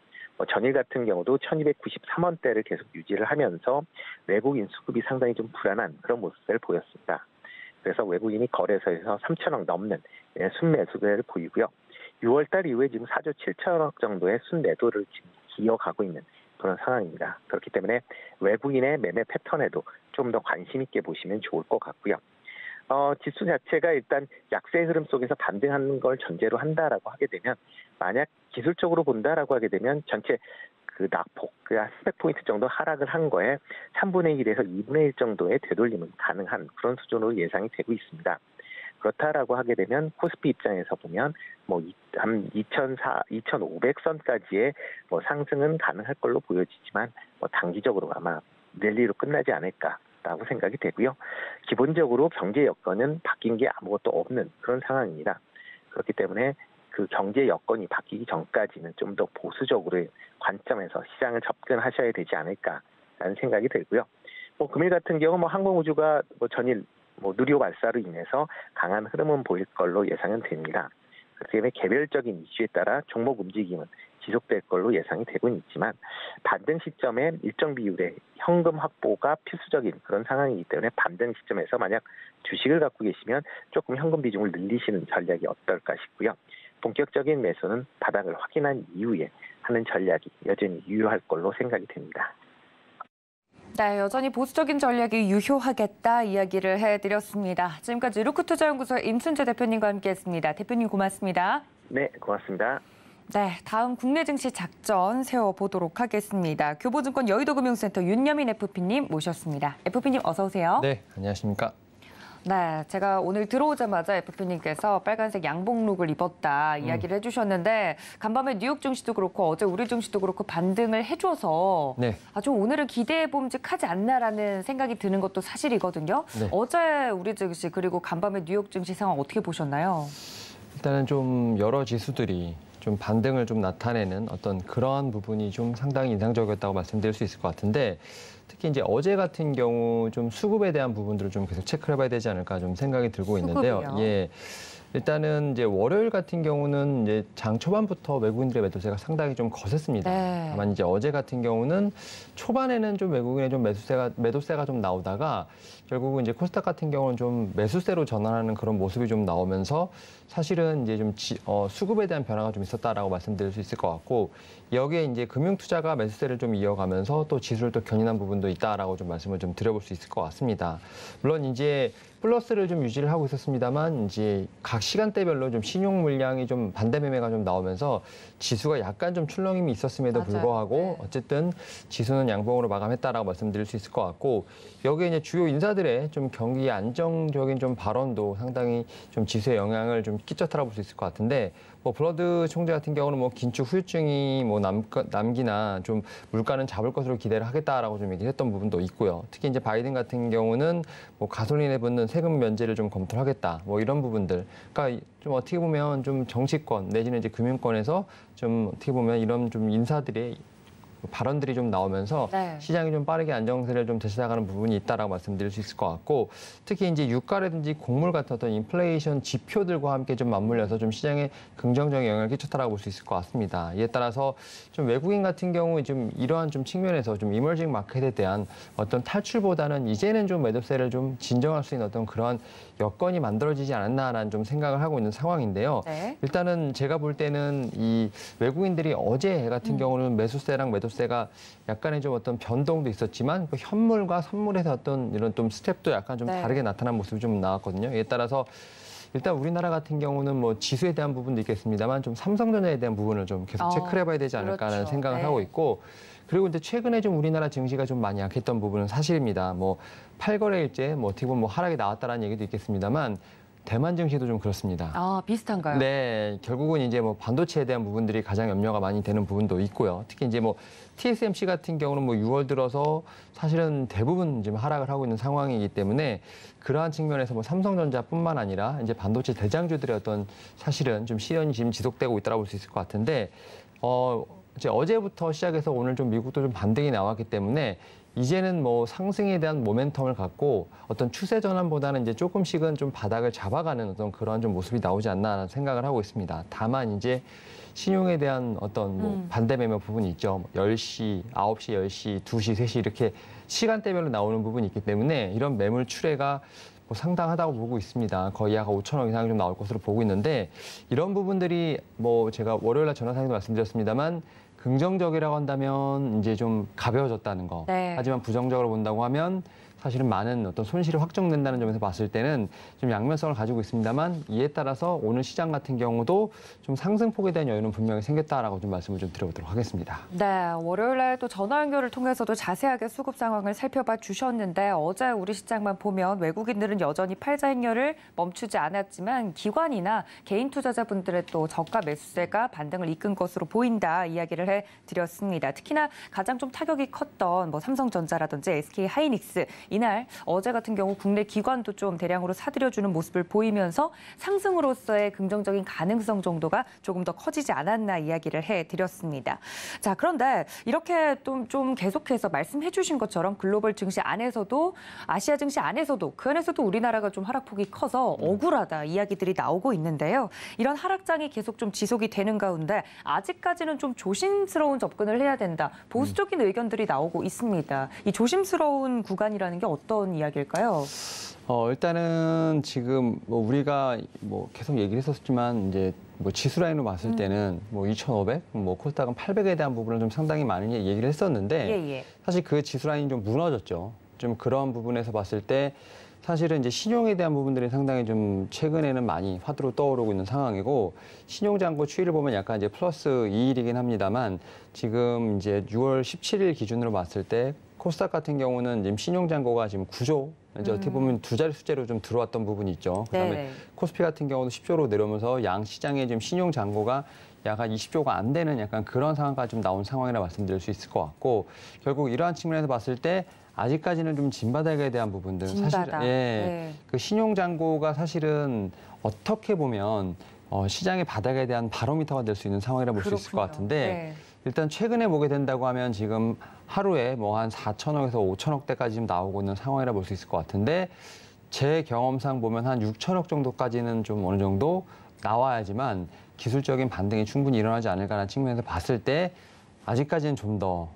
전일 같은 경우도 1293원대를 계속 유지를 하면서 외국인 수급이 상당히 좀 불안한 그런 모습을 보였습니다. 그래서 외국인이 거래소에서 3천억 넘는 순매수를 보이고요. 6월달 이후에 지금 4조 7천억 정도의 순매도를 지금 이어가고 있는 그런 상황입니다. 그렇기 때문에 외국인의 매매 패턴에도 좀 더 관심 있게 보시면 좋을 것 같고요. 지수 자체가 일단 약세 흐름 속에서 반등하는 걸 전제로 한다라고 하게 되면 만약 기술적으로 본다라고 하게 되면 전체 그 낙폭, 그 300포인트 정도 하락을 한 거에 3분의 1에서 2분의 1 정도의 되돌림은 가능한 그런 수준으로 예상이 되고 있습니다. 그렇다라고 하게 되면 코스피 입장에서 보면 뭐 한 2,500선까지의 뭐 상승은 가능할 걸로 보여지지만 뭐 단기적으로 아마 랠리로 끝나지 않을까라고 생각이 되고요. 기본적으로 경제 여건은 바뀐 게 아무것도 없는 그런 상황입니다. 그렇기 때문에 그 경제 여건이 바뀌기 전까지는 좀 더 보수적으로의 관점에서 시장을 접근하셔야 되지 않을까라는 생각이 들고요. 뭐 금일 같은 경우 뭐 항공우주가 뭐 전일 뭐 누리호 발사로 인해서 강한 흐름은 보일 걸로 예상은 됩니다. 그렇기 때문에 개별적인 이슈에 따라 종목 움직임은 지속될 걸로 예상이 되고 있지만 반등 시점에 일정 비율의 현금 확보가 필수적인 그런 상황이기 때문에 반등 시점에서 만약 주식을 갖고 계시면 조금 현금 비중을 늘리시는 전략이 어떨까 싶고요. 본격적인 매수는 바닥을 확인한 이후에 하는 전략이 여전히 유효할 걸로 생각이 됩니다. 네, 여전히 보수적인 전략이 유효하겠다 이야기를 해드렸습니다. 지금까지 루크투자연구소의 임순재 대표님과 함께했습니다. 대표님 고맙습니다. 네, 고맙습니다. 네, 다음 국내 증시 작전 세워보도록 하겠습니다. 교보증권 여의도금융센터 윤여민 FP님 모셨습니다. FP님 어서 오세요. 네, 안녕하십니까. 네, 제가 오늘 들어오자마자 FP님께서 빨간색 양복룩을 입었다 이야기를 해주셨는데 간밤에 뉴욕 증시도 그렇고 어제 우리 증시도 그렇고 반등을 해줘서 네. 아주 오늘은 기대해봄직하지 않나라는 생각이 드는 것도 사실이거든요. 네. 어제 우리 증시 그리고 간밤에 뉴욕 증시 상황 어떻게 보셨나요? 일단은 좀 여러 지수들이 좀 반등을 좀 나타내는 어떤 그러한 부분이 좀 상당히 인상적이었다고 말씀드릴 수 있을 것 같은데 특히 이제 어제 같은 경우 좀 수급에 대한 부분들을 좀 계속 체크를 해봐야 되지 않을까 좀 생각이 들고 있는데요. 수급이요? 예. 일단은 이제 월요일 같은 경우는 이제 장 초반부터 외국인들의 매도세가 상당히 좀 거셌습니다. 네. 다만 이제 어제 같은 경우는 초반에는 좀 외국인의 좀 매도세가 좀 나오다가 결국은 이제 코스닥 같은 경우는 좀 매수세로 전환하는 그런 모습이 좀 나오면서 사실은 이제 좀 수급에 대한 변화가 좀 있었다라고 말씀드릴 수 있을 것 같고 여기에 이제 금융투자가 매수세를 좀 이어가면서 또 지수를 또 견인한 부분도 있다라고 좀 말씀을 좀 드려볼 수 있을 것 같습니다. 물론 이제 플러스를 좀 유지를 하고 있었습니다만 이제 각 시간대별로 좀 신용 물량이 좀 반대 매매가 좀 나오면서 지수가 약간 좀 출렁임이 있었음에도 맞아요. 불구하고 네. 어쨌든 지수는 양봉으로 마감했다라고 말씀드릴 수 있을 것 같고 여기에 이제 주요 인사들의 좀 경기 안정적인 좀 발언도 상당히 좀 지수에 영향을 좀 끼쳤다고 볼 수 있을 것 같은데 뭐 브러드 총재 같은 경우는 뭐 긴축 후유증이 뭐 남기나 좀 물가는 잡을 것으로 기대를 하겠다라고 좀 얘기했던 부분도 있고요. 특히 이제 바이든 같은 경우는 뭐 가솔린에 붙는 세금 면제를 좀 검토하겠다. 뭐 이런 부분들. 그러니까 좀 어떻게 보면 좀 정치권 내지는 이제 금융권에서 좀 어떻게 보면 이런 좀 인사들의 발언들이 좀 나오면서 네. 시장이 좀 빠르게 안정세를 좀 되찾아가는 부분이 있다라고 말씀드릴 수 있을 것 같고, 특히 이제 유가라든지 곡물 같은 어떤 인플레이션 지표들과 함께 좀 맞물려서 좀 시장에 긍정적인 영향을 끼쳤다라고 볼 수 있을 것 같습니다. 이에 따라서 좀 외국인 같은 경우 좀 이러한 좀 측면에서 좀 이머징 마켓에 대한 어떤 탈출보다는 이제는 좀 매도세를 좀 진정할 수 있는 어떤 그런 여건이 만들어지지 않았나라는 좀 생각을 하고 있는 상황인데요. 네. 일단은 제가 볼 때는 이 외국인들이 어제 같은 경우는 매수세랑 매도세가 약간의 좀 어떤 변동도 있었지만 그 현물과 선물에서 어떤 이런 좀 스텝도 약간 좀 네. 다르게 나타난 모습이 좀 나왔거든요. 이에 따라서 일단 우리나라 같은 경우는 뭐 지수에 대한 부분도 있겠습니다만 좀 삼성전자에 대한 부분을 좀 계속 체크를 해봐야 되지 않을까라는 그렇죠. 생각을 네. 하고 있고, 그리고 이제 최근에 좀 우리나라 증시가 좀 많이 약했던 부분은 사실입니다. 뭐 8거래일째 뭐 어떻게 보면 뭐 하락이 나왔다라는 얘기도 있겠습니다만 대만 증시도 좀 그렇습니다. 아, 비슷한가요? 네, 결국은 이제 뭐 반도체에 대한 부분들이 가장 염려가 많이 되는 부분도 있고요. 특히 이제 뭐 TSMC 같은 경우는 뭐 6월 들어서 사실은 대부분 지금 하락을 하고 있는 상황이기 때문에 그러한 측면에서 뭐 삼성전자뿐만 아니라 이제 반도체 대장주들의 어떤 사실은 좀 시연이 지금 지속되고 있다고 볼 수 있을 것 같은데, 이제 어제부터 시작해서 오늘 좀 미국도 좀 반등이 나왔기 때문에 이제는 뭐 상승에 대한 모멘텀을 갖고 어떤 추세 전환보다는 이제 조금씩은 좀 바닥을 잡아가는 어떤 그런 좀 모습이 나오지 않나 생각을 하고 있습니다. 다만 이제 신용에 대한 어떤 뭐 반대 매매 부분이 있죠. 10시, 9시, 10시, 2시, 3시 이렇게 시간대별로 나오는 부분이 있기 때문에 이런 매물 출회가 뭐 상당하다고 보고 있습니다. 거의 약 5천억 이상이 좀 나올 것으로 보고 있는데, 이런 부분들이 뭐 제가 월요일날 전화상에도 말씀드렸습니다만 긍정적이라고 한다면 이제 좀 가벼워졌다는 거. 네. 하지만 부정적으로 본다고 하면 사실은 많은 어떤 손실이 확정된다는 점에서 봤을 때는 좀 양면성을 가지고 있습니다만, 이에 따라서 오늘 시장 같은 경우도 좀 상승폭에 대한 여유는 분명히 생겼다라고 좀 말씀을 좀 드려보도록 하겠습니다. 네, 월요일날 또 전화 연결을 통해서도 자세하게 수급 상황을 살펴봐 주셨는데, 어제 우리 시장만 보면 외국인들은 여전히 팔자 행렬을 멈추지 않았지만 기관이나 개인 투자자분들의 또 저가 매수세가 반등을 이끈 것으로 보인다 이야기를 해드렸습니다. 특히나 가장 좀 타격이 컸던 뭐 삼성전자라든지 SK하이닉스, 이날 어제 같은 경우 국내 기관도 좀 대량으로 사들여주는 모습을 보이면서 상승으로서의 긍정적인 가능성 정도가 조금 더 커지지 않았나 이야기를 해드렸습니다. 자, 그런데 이렇게 좀 계속해서 말씀해 주신 것처럼 글로벌 증시 안에서도, 아시아 증시 안에서도, 그 안에서도 우리나라가 좀 하락폭이 커서 억울하다 이야기들이 나오고 있는데요. 이런 하락장이 계속 좀 지속이 되는 가운데 아직까지는 좀 조심스러운 접근을 해야 된다, 보수적인 의견들이 나오고 있습니다. 이 조심스러운 구간이라는 게 어떤 이야기일까요? 일단은 지금 뭐 우리가 뭐 계속 얘기를 했었지만 이제 뭐 지수 라인으로 봤을 때는 뭐 2,500, 뭐 코스닥은 800에 대한 부분을 좀 상당히 많이 얘기를 했었는데, 예. 사실 그 지수 라인이 좀 무너졌죠. 좀 그런 부분에서 봤을 때 사실은 이제 신용에 대한 부분들이 상당히 좀 최근에는 많이 화두로 떠오르고 있는 상황이고, 신용잔고 추이를 보면 약간 이제 플러스 2일이긴 합니다만, 지금 이제 6월 17일 기준으로 봤을 때 코스닥 같은 경우는 지금 신용잔고가 지금 9조, 이제 어떻게 보면 두 자리 숫자로 좀 들어왔던 부분이 있죠. 그다음에 네. 코스피 같은 경우도 10조로 내려오면서 양 시장에 지금 신용잔고가 약 한 20조가 안 되는 약간 그런 상황까지 좀 나온 상황이라 말씀드릴 수 있을 것 같고, 결국 이러한 측면에서 봤을 때 아직까지는 좀 진바닥에 대한 부분들, 진바닥. 네. 그 신용잔고가 사실은 어떻게 보면 시장의 바닥에 대한 바로미터가 될 수 있는 상황이라 볼 수 있을 것 같은데, 네. 일단 최근에 보게 된다고 하면 지금 하루에 뭐 한 4천억에서 5천억대까지 지금 나오고 있는 상황이라 볼 수 있을 것 같은데, 제 경험상 보면 한 6천억 정도까지는 좀 어느 정도 나와야지만 기술적인 반등이 충분히 일어나지 않을까라는 측면에서 봤을 때 아직까지는 좀 더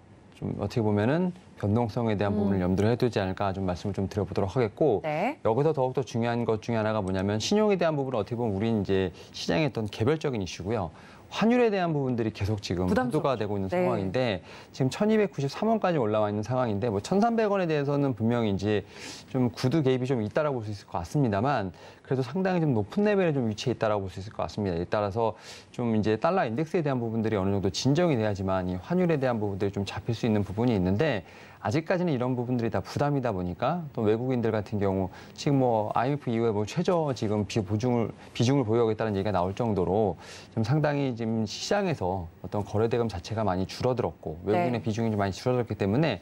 좀 어떻게 보면은 변동성에 대한 부분을 염두를 해두지 않을까 좀 말씀을 좀 드려보도록 하겠고, 네. 여기서 더욱더 중요한 것 중에 하나가 뭐냐면 신용에 대한 부분은 어떻게 보면 우리 이제 시장의 어떤 개별적인 이슈고요. 환율에 대한 부분들이 계속 지금 화두가 되고 있는 네. 상황인데, 지금 1293원까지 올라와 있는 상황인데, 뭐 1300원에 대해서는 분명히 이제 좀 구두 개입이 좀 있다라고 볼 수 있을 것 같습니다만, 그래도 상당히 좀 높은 레벨에 좀 위치해 있다라고 볼 수 있을 것 같습니다. 이 따라서 좀 이제 달러 인덱스에 대한 부분들이 어느 정도 진정이 돼야지만 이 환율에 대한 부분들이 좀 잡힐 수 있는 부분이 있는데, 아직까지는 이런 부분들이 다 부담이다 보니까 또 외국인들 같은 경우 지금 뭐 IMF 이후에 뭐 최저 지금 비중을 보유하겠다는 얘기가 나올 정도로 좀 상당히 지금 시장에서 어떤 거래 대금 자체가 많이 줄어들었고 외국인의 네. 비중이 좀 많이 줄어들었기 때문에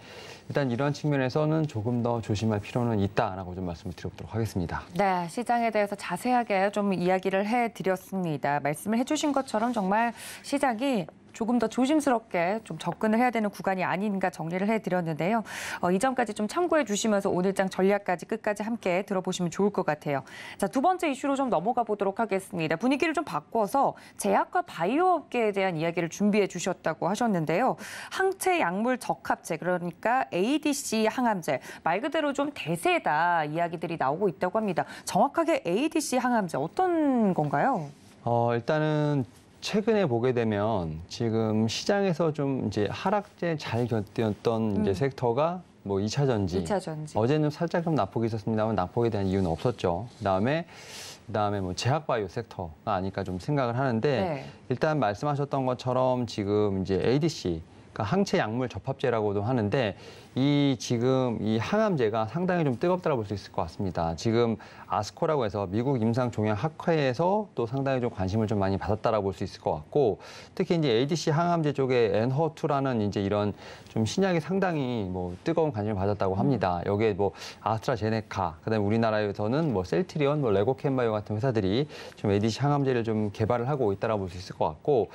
일단 이러한 측면에서는 조금 더 조심할 필요는 있다라고 좀 말씀을 드려보도록 하겠습니다. 네, 시장에 대해서 자세하게 좀 이야기를 해드렸습니다. 말씀을 해주신 것처럼 정말 시장이 조금 더 조심스럽게 좀 접근을 해야 되는 구간이 아닌가 정리를 해드렸는데요. 이 점까지 좀 참고해 주시면서 오늘장 전략까지 끝까지 함께 들어보시면 좋을 것 같아요. 자, 두 번째 이슈로 좀 넘어가 보도록 하겠습니다. 분위기를 좀 바꿔서 제약과 바이오 업계에 대한 이야기를 준비해 주셨다고 하셨는데요. 항체 약물 적합제, 그러니까 ADC 항암제, 말 그대로 좀 대세다 이야기들이 나오고 있다고 합니다. 정확하게 ADC 항암제 어떤 건가요? 일단은 최근에 보게 되면 지금 시장에서 좀 이제 하락세 잘 견뎠던 이제 섹터가 뭐 2차 전지. 2차 전지. 어제는 살짝 좀 낙폭이 있었습니다만 낙폭에 대한 이유는 없었죠. 그다음에 뭐 제약바이오 섹터가 아닐까 좀 생각을 하는데 네. 일단 말씀하셨던 것처럼 지금 이제 ADC, 그러니까 항체 약물 접합제라고도 하는데 지금 이 항암제가 상당히 좀 뜨겁다고 볼 수 있을 것 같습니다. 지금 아스코라고 해서 미국 임상종양학회에서 또 상당히 좀 관심을 좀 많이 받았다라고 볼 수 있을 것 같고, 특히 이제 ADC 항암제 쪽에 엔허2라는 이제 이런 좀 신약이 상당히 뭐 뜨거운 관심을 받았다고 합니다. 여기에 뭐 아스트라제네카, 그다음에 우리나라에서는 뭐 셀트리온, 뭐 레고캔바이오 같은 회사들이 좀 ADC 항암제를 좀 개발을 하고 있다라고 볼 수 있을 것 같고,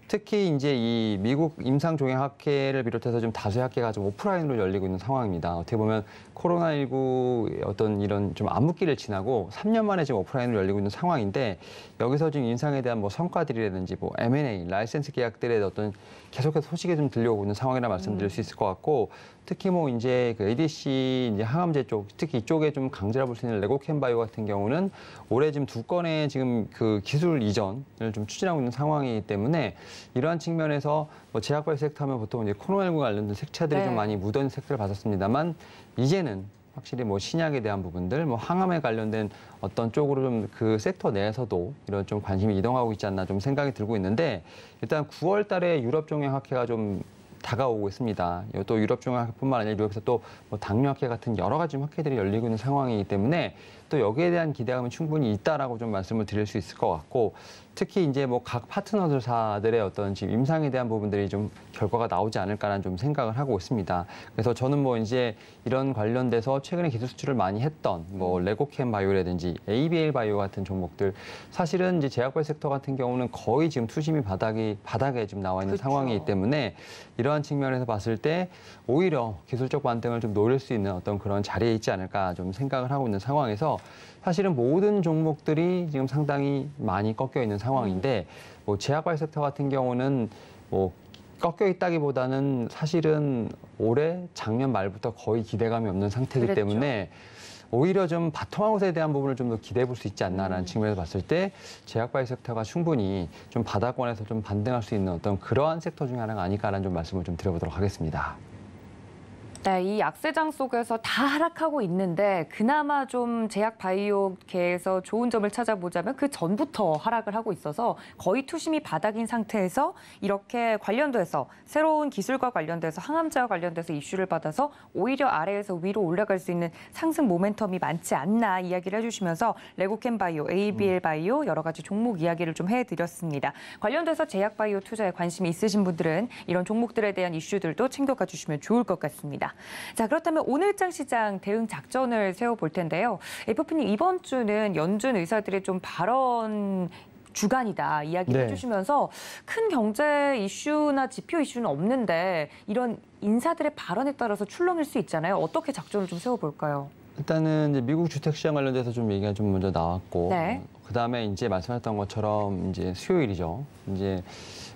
특히 이제 이 미국 임상종양학회를 비롯해서 좀 다수의 학회가 좀 오프라인으로 열리고 있는 상황입니다. 어떻게 보면 코로나19 어떤 이런 좀 암흑기를 지나고 3년 만에 지금 오프라인으로 열리고 있는 상황인데, 여기서 지금 임상에 대한 뭐 성과들이라든지 뭐 M&A, 라이센스 계약들의 어떤 계속해서 소식이 좀 들려오고 있는 상황이라 말씀드릴 수 있을 것 같고, 특히 뭐 이제 그 ADC 이제 항암제 쪽, 특히 이쪽에 좀 강제라 볼 수 있는 레고캔바이오 같은 경우는 올해 지금 2건의 지금 그 기술 이전을 좀 추진하고 있는 상황이기 때문에 이러한 측면에서 뭐 제약바이오 섹터 하면 보통 이제 코로나19 관련된 색채들이 좀 많이 묻어있는 섹터를 받았습니다만, 이제는 확실히 뭐 신약에 대한 부분들, 뭐 항암에 관련된 어떤 쪽으로 좀 그 섹터 내에서도 이런 좀 관심이 이동하고 있지 않나 좀 생각이 들고 있는데, 일단 9월 달에 유럽종양학회가 좀 다가오고 있습니다. 또 유럽종양학회뿐만 아니라 유럽에서 또 뭐 당뇨학회 같은 여러 가지 학회들이 열리고 있는 상황이기 때문에 또 여기에 대한 기대감은 충분히 있다라고 좀 말씀을 드릴 수 있을 것 같고, 특히 이제 뭐 각 파트너사들의 어떤 지금 임상에 대한 부분들이 좀 결과가 나오지 않을까라는 좀 생각을 하고 있습니다. 그래서 저는 뭐 이제 이런 관련돼서 최근에 기술 수출을 많이 했던 뭐 레고캔 바이오라든지 ABL 바이오 같은 종목들, 사실은 이제 제약바이오 섹터 같은 경우는 거의 지금 투심이 바닥에 지금 나와 있는 그렇죠. 상황이기 때문에 이러한 측면에서 봤을 때 오히려 기술적 반등을 좀 노릴 수 있는 어떤 그런 자리에 있지 않을까 좀 생각을 하고 있는 상황에서, 사실은 모든 종목들이 지금 상당히 많이 꺾여 있는 상황인데, 뭐 제약바이오 섹터 같은 경우는 뭐 꺾여 있다기보다는 사실은 올해 작년 말부터 거의 기대감이 없는 상태이기 그랬죠. 때문에 오히려 좀 바텀아웃에 대한 부분을 좀 더 기대해 볼 수 있지 않나라는 측면에서 봤을 때 제약바이오 섹터가 충분히 좀 바닥권에서 좀 반등할 수 있는 어떤 그러한 섹터 중에 하나가 아닐까라는 좀 말씀을 좀 드려보도록 하겠습니다. 네, 이 약세장 속에서 다 하락하고 있는데 그나마 좀 제약 바이오계에서 좋은 점을 찾아보자면 그 전부터 하락을 하고 있어서 거의 투심이 바닥인 상태에서 이렇게 관련돼서 새로운 기술과 관련돼서 항암제와 관련돼서 이슈를 받아서 오히려 아래에서 위로 올라갈 수 있는 상승 모멘텀이 많지 않나 이야기를 해주시면서 레고캔 바이오, ABL 바이오 여러 가지 종목 이야기를 좀 해드렸습니다. 관련돼서 제약 바이오 투자에 관심이 있으신 분들은 이런 종목들에 대한 이슈들도 챙겨가 주시면 좋을 것 같습니다. 자, 그렇다면 오늘장 시장 대응 작전을 세워볼 텐데요. FP님, 이번 주는 연준 의사들의 좀 발언 주간이다 이야기를 해주시면서 큰 경제 이슈나 지표 이슈는 없는데 이런 인사들의 발언에 따라서 출렁일 수 있잖아요. 어떻게 작전을 좀 세워볼까요? 일단은 이제 미국 주택시장 관련돼서 좀 얘기가 좀 먼저 나왔고, 네. 그다음에 이제 말씀하셨던 것처럼 이제 수요일이죠. 이제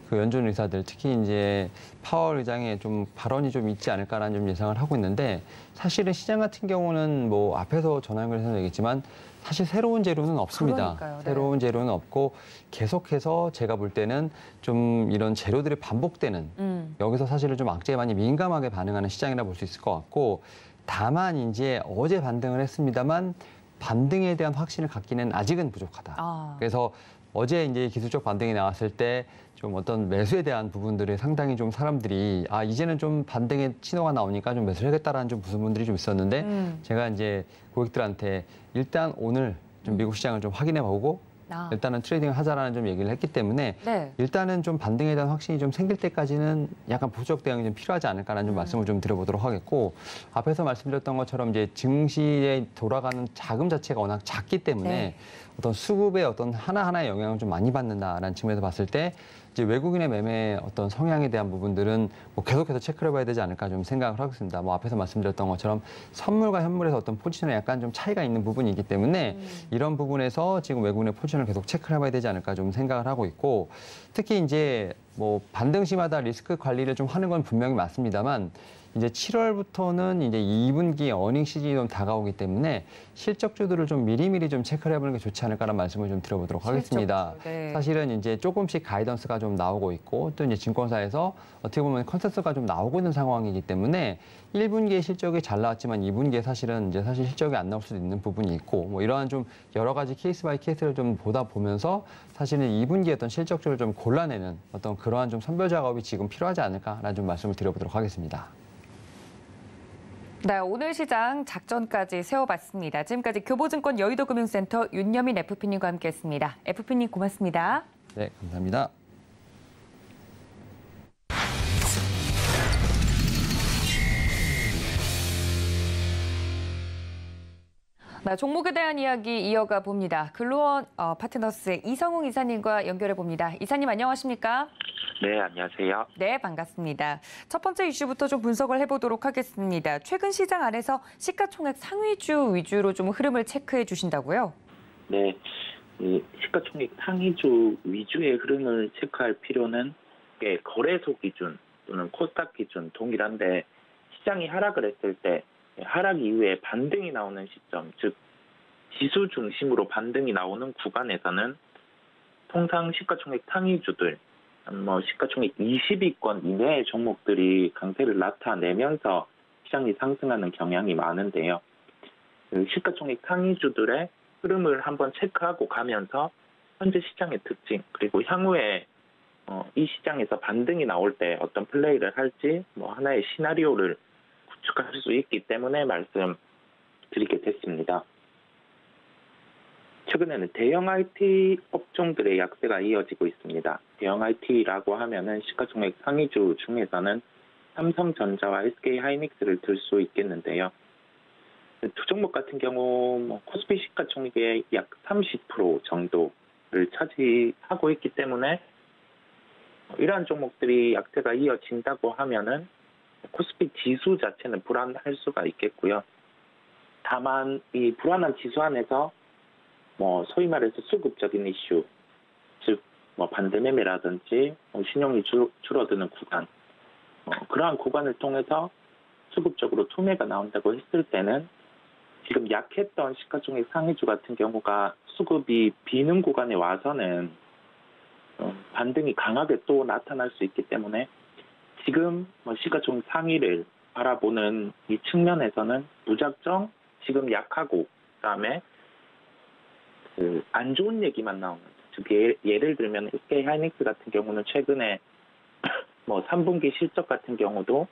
그 연준 의사들, 특히 이제 파월 의장의 좀 발언이 좀 있지 않을까라는 좀 예상을 하고 있는데, 사실은 시장 같은 경우는 뭐 앞에서 전화 연결해서 얘기했지만 사실 새로운 재료는 없습니다. 그러니까요. 네. 새로운 재료는 없고 계속해서 제가 볼 때는 좀 이런 재료들이 반복되는, 여기서 사실은 좀 악재에 많이 민감하게 반응하는 시장이라 볼 수 있을 것 같고, 다만 이제 어제 반등을 했습니다만 반등에 대한 확신을 갖기는 아직은 부족하다. 그래서 어제 이제 기술적 반등이 나왔을 때 좀 어떤 매수에 대한 부분들이 상당히 좀 사람들이 이제는 좀 반등의 신호가 나오니까 좀 매수를 하겠다라는 좀 분들이 좀 있었는데, 제가 이제 고객들한테 일단 오늘 좀 미국 시장을 좀 확인해 보고 일단은 트레이딩을 하자라는 좀 얘기를 했기 때문에 네. 일단은 좀 반등에 대한 확신이 좀 생길 때까지는 약간 보수적 대응이 좀 필요하지 않을까라는 좀 말씀을 좀 드려보도록 하겠고, 앞에서 말씀드렸던 것처럼 이제 증시에 돌아가는 자금 자체가 워낙 작기 때문에 어떤 수급의 어떤 하나하나의 영향을 좀 많이 받는다라는 측면에서 봤을 때 이제 외국인의 매매 어떤 성향에 대한 부분들은 뭐 계속해서 체크를 해봐야 되지 않을까 좀 생각을 하고 있습니다. 뭐 앞에서 말씀드렸던 것처럼 선물과 현물에서 어떤 포지션에 약간 좀 차이가 있는 부분이 기 때문에 이런 부분에서 지금 외국인의 포지션을 계속 체크를 해봐야 되지 않을까 좀 생각을 하고 있고, 특히 이제 뭐 반등시마다 리스크 관리를 좀 하는 건 분명히 맞습니다만, 이제 7월부터는 이제 2분기 어닝 시즌이 좀 다가오기 때문에 실적주들을 좀 미리미리 좀 체크를 해보는 게 좋지 않을까라는 말씀을 좀 드려보도록 하겠습니다. 네. 사실은 이제 조금씩 가이던스가 좀 나오고 있고, 또 이제 증권사에서 어떻게 보면 컨센서스가 좀 나오고 있는 상황이기 때문에 1분기에 실적이 잘 나왔지만 2분기에 사실 실적이 안 나올 수도 있는 부분이 있고, 뭐 이러한 좀 여러 가지 케이스 바이 케이스를 좀 보다 보면서 사실은 2분기에 어떤 실적주를 좀 골라내는 어떤 그러한 좀 선별 작업이 지금 필요하지 않을까라는 좀 말씀을 드려보도록 하겠습니다. 네, 오늘 시장 작전까지 세워봤습니다. 지금까지 교보증권 여의도금융센터 윤여민 FP님과 함께했습니다. FP님 고맙습니다. 네, 감사합니다. 네, 종목에 대한 이야기 이어가 봅니다. 글로원 파트너스의 이성웅 이사님과 연결해 봅니다. 이사님 안녕하십니까? 네, 안녕하세요. 네, 반갑습니다. 첫 번째 이슈부터 좀 분석을 해보도록 하겠습니다. 최근 시장 안에서 시가총액 상위주 위주로 좀 흐름을 체크해 주신다고요? 네, 시가총액 상위주 위주의 흐름을 체크할 필요는 거래소 기준 또는 코스닥 기준 동일한데, 시장이 하락을 했을 때 하락 이후에 반등이 나오는 시점, 즉 지수 중심으로 반등이 나오는 구간에서는 통상 시가총액 상위주들, 시가총액 20위권 이내의 종목들이 강세를 나타내면서 시장이 상승하는 경향이 많은데요. 시가총액 상위주들의 흐름을 한번 체크하고 가면서 현재 시장의 특징, 그리고 향후에 이 시장에서 반등이 나올 때 어떤 플레이를 할지 하나의 시나리오를 구축할 수 있기 때문에 말씀드리게 됐습니다. 최근에는 대형 IT 업종들의 약세가 이어지고 있습니다. 대형 IT라고 하면은 시가총액 상위주 중에서는 삼성전자와 SK하이닉스를 들 수 있겠는데요. 두 종목 같은 경우 코스피 시가총액의 약 30% 정도를 차지하고 있기 때문에 이러한 종목들이 약세가 이어진다고 하면은 코스피 지수 자체는 불안할 수가 있겠고요. 다만 이 불안한 지수 안에서 소위 말해서 수급적인 이슈, 즉 반대매매라든지 신용이 줄어드는 구간, 그러한 구간을 통해서 수급적으로 투매가 나온다고 했을 때는 지금 약했던 시가총액 상위주 같은 경우가 수급이 비는 구간에 와서는 반등이 강하게 또 나타날 수 있기 때문에 지금 시가총액 상위를 바라보는 이 측면에서는 무작정 지금 약하고, 그다음에 안 좋은 얘기만 나오는, 즉 예를 들면 SK하이닉스 같은 경우는 최근에 3분기 실적 같은 경우도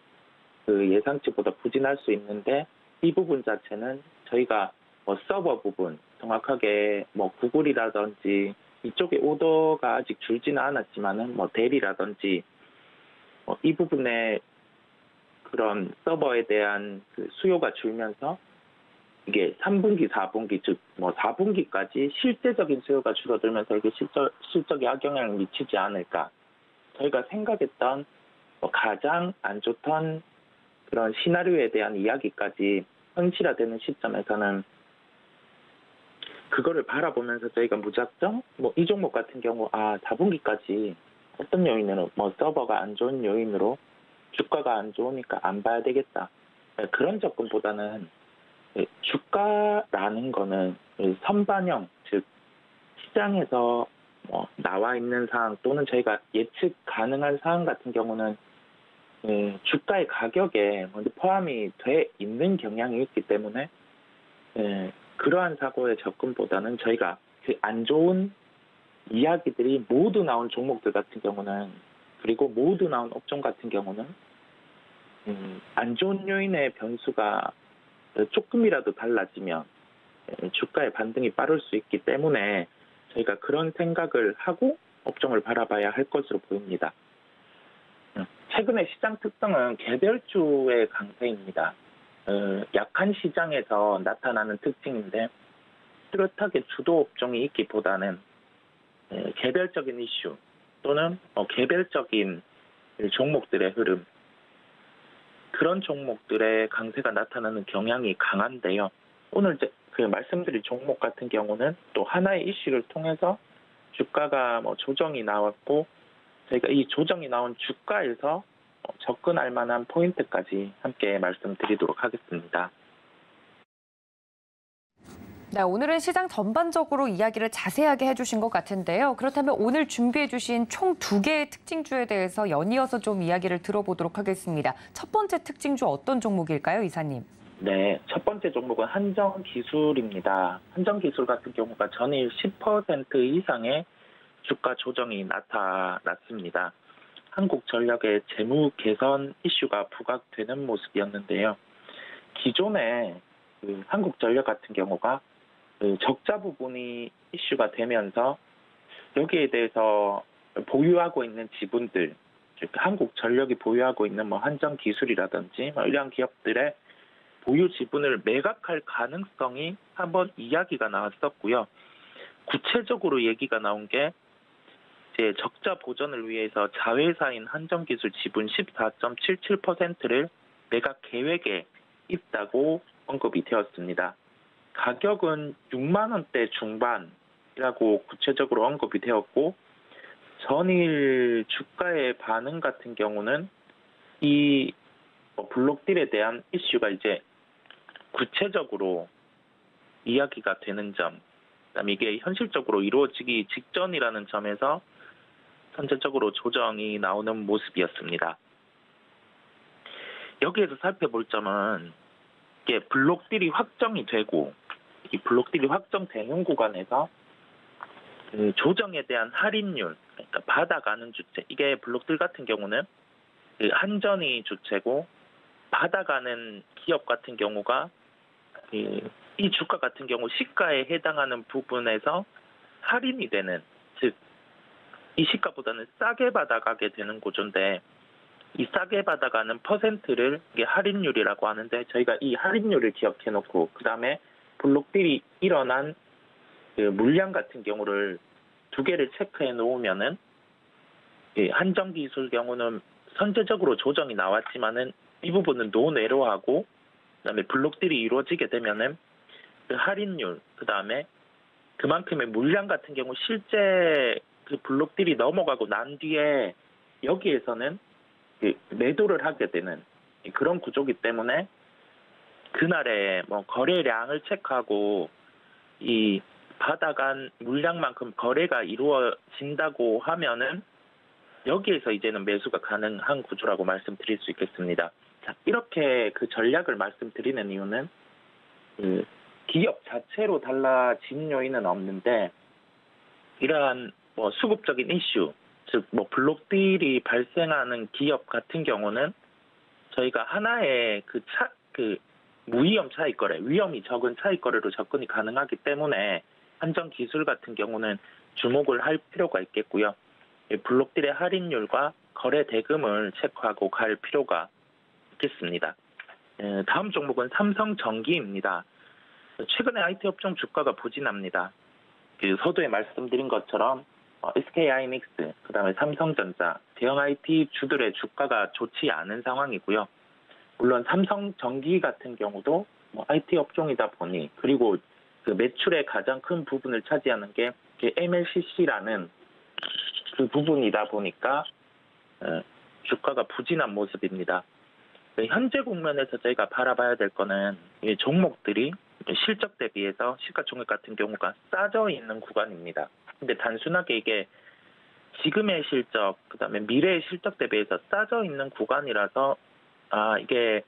그 예상치보다 부진할 수 있는데, 이 부분 자체는 저희가 서버 부분, 정확하게 구글이라든지 이쪽에 오더가 아직 줄지는 않았지만은 대리라든지 이 부분에 그런 서버에 대한 그 수요가 줄면서 이게 3분기, 4분기, 즉 4분기까지 실제적인 수요가 줄어들면서 이게 실적에 악영향을 미치지 않을까. 저희가 생각했던 가장 안 좋던 그런 시나리오에 대한 이야기까지 현실화되는 시점에서는 그거를 바라보면서 저희가 무작정 이 종목 같은 경우 4분기까지 어떤 요인으로 서버가 안 좋은 요인으로 주가가 안 좋으니까 안 봐야 되겠다. 그런 접근보다는 주가라는 거는 선반영, 즉 시장에서 나와 있는 사항 또는 저희가 예측 가능한 사항 같은 경우는 주가의 가격에 먼저 포함이 돼 있는 경향이 있기 때문에 그러한 사고의 접근보다는 저희가 그 안 좋은 이야기들이 모두 나온 종목들 같은 경우는, 그리고 모두 나온 업종 같은 경우는 안 좋은 요인의 변수가 조금이라도 달라지면 주가의 반등이 빠를 수 있기 때문에 저희가 그런 생각을 하고 업종을 바라봐야 할 것으로 보입니다. 최근의 시장 특성은 개별주의 강세입니다. 약한 시장에서 나타나는 특징인데, 뚜렷하게 주도 업종이 있기보다는 개별적인 이슈, 또는 개별적인 종목들의 흐름, 그런 종목들의 강세가 나타나는 경향이 강한데요. 오늘 이제 그 말씀드린 종목 같은 경우는 또 하나의 이슈를 통해서 주가가 조정이 나왔고, 저희가 이 조정이 나온 주가에서 접근할 만한 포인트까지 함께 말씀드리도록 하겠습니다. 네, 오늘은 시장 전반적으로 이야기를 자세하게 해주신 것 같은데요. 그렇다면 오늘 준비해주신 총 2개의 특징주에 대해서 연이어서 좀 이야기를 들어보도록 하겠습니다. 첫 번째 특징주 어떤 종목일까요, 이사님? 네, 첫 번째 종목은 한정기술입니다. 한정기술 같은 경우가 전일 10% 이상의 주가 조정이 나타났습니다. 한국전력의 재무 개선 이슈가 부각되는 모습이었는데요. 기존에 한국전력 같은 경우가 적자 부분이 이슈가 되면서 여기에 대해서 보유하고 있는 지분들, 즉 한국전력이 보유하고 있는 한정기술이라든지 이러한 기업들의 보유 지분을 매각할 가능성이 한번 이야기가 나왔었고요. 구체적으로 얘기가 나온 게 이제 적자 보전을 위해서 자회사인 한정기술 지분 14.77%를 매각 계획에 있다고 언급이 되었습니다. 가격은 6만 원대 중반이라고 구체적으로 언급이 되었고, 전일 주가의 반응 같은 경우는 이 블록딜에 대한 이슈가 이제 구체적으로 이야기가 되는 점, 그다음에 이게 현실적으로 이루어지기 직전이라는 점에서 선제적으로 조정이 나오는 모습이었습니다. 여기에서 살펴볼 점은 이게 블록딜이 확정이 되고, 이 블록딜이 확정되는 구간에서 그 조정에 대한 할인율, 그러니까 받아가는 주체, 이게 블록딜 같은 경우는 그 한전이 주체고, 받아가는 기업 같은 경우가 이 주가 같은 경우 시가에 해당하는 부분에서 할인이 되는, 즉 이 시가보다는 싸게 받아가게 되는 구조인데, 이 싸게 받아가는 퍼센트를 이게 할인율이라고 하는데, 저희가 이 할인율을 기억해놓고 그 다음에 블록딜이 일어난 그 물량 같은 경우를 2개를 체크해 놓으면은, 한정기술 경우는 선제적으로 조정이 나왔지만은 이 부분은 노내로하고, 그다음에 블록딜이 이루어지게 되면은 그 할인율, 그다음에 그만큼의 물량 같은 경우 실제 그 블록딜이 넘어가고 난 뒤에 여기에서는 매도를 하게 되는 그런 구조이기 때문에, 그날의 거래량을 체크하고 이 받아간 물량만큼 거래가 이루어진다고 하면은 여기에서 이제는 매수가 가능한 구조라고 말씀드릴 수 있겠습니다. 자, 이렇게 그 전략을 말씀드리는 이유는 기업 자체로 달라진 요인은 없는데, 이러한 수급적인 이슈, 즉 블록딜이 발생하는 기업 같은 경우는 저희가 하나의 무위험 차익거래, 위험이 적은 차익거래로 접근이 가능하기 때문에 한정기술 같은 경우는 주목을 할 필요가 있겠고요. 블록딜의 할인율과 거래 대금을 체크하고 갈 필요가 있겠습니다. 다음 종목은 삼성전기입니다. 최근에 IT 업종 주가가 부진합니다. 서두에 말씀드린 것처럼 SK하이닉스, 그다음에 삼성전자, 대형 IT 주들의 주가가 좋지 않은 상황이고요. 물론 삼성전기 같은 경우도 IT 업종이다 보니, 그리고 그 매출의 가장 큰 부분을 차지하는 게 MLCC라는 그 부분이다 보니까 주가가 부진한 모습입니다. 현재 국면에서 저희가 바라봐야 될 거는 이 종목들이 실적 대비해서 시가총액 같은 경우가 싸져 있는 구간입니다. 근데 단순하게 이게 지금의 실적, 그다음에 미래의 실적 대비해서 싸져 있는 구간이라서 이게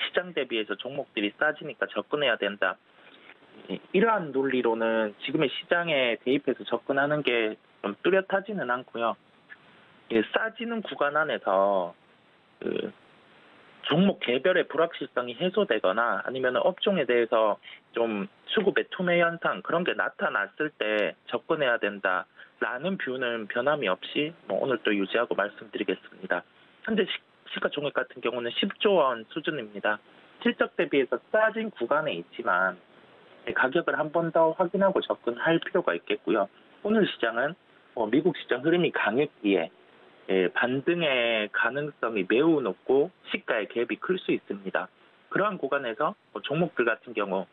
시장 대비해서 종목들이 싸지니까 접근해야 된다, 이러한 논리로는 지금의 시장에 대입해서 접근하는 게 좀 뚜렷하지는 않고요. 싸지는 구간 안에서 종목 개별의 불확실성이 해소되거나 아니면 업종에 대해서 좀 수급의 투매 현상, 그런 게 나타났을 때 접근해야 된다라는 뷰는 변함이 없이 오늘 또 유지하고 말씀드리겠습니다. 현재 시가총액 같은 경우는 10조 원 수준입니다. 실적 대비해서 싸진 구간에 있지만 가격을 한 번 더 확인하고 접근할 필요가 있겠고요. 오늘 시장은 미국 시장 흐름이 강했기에 반등의 가능성이 매우 높고 시가의 갭이 클 수 있습니다. 그러한 구간에서 종목들 같은 경우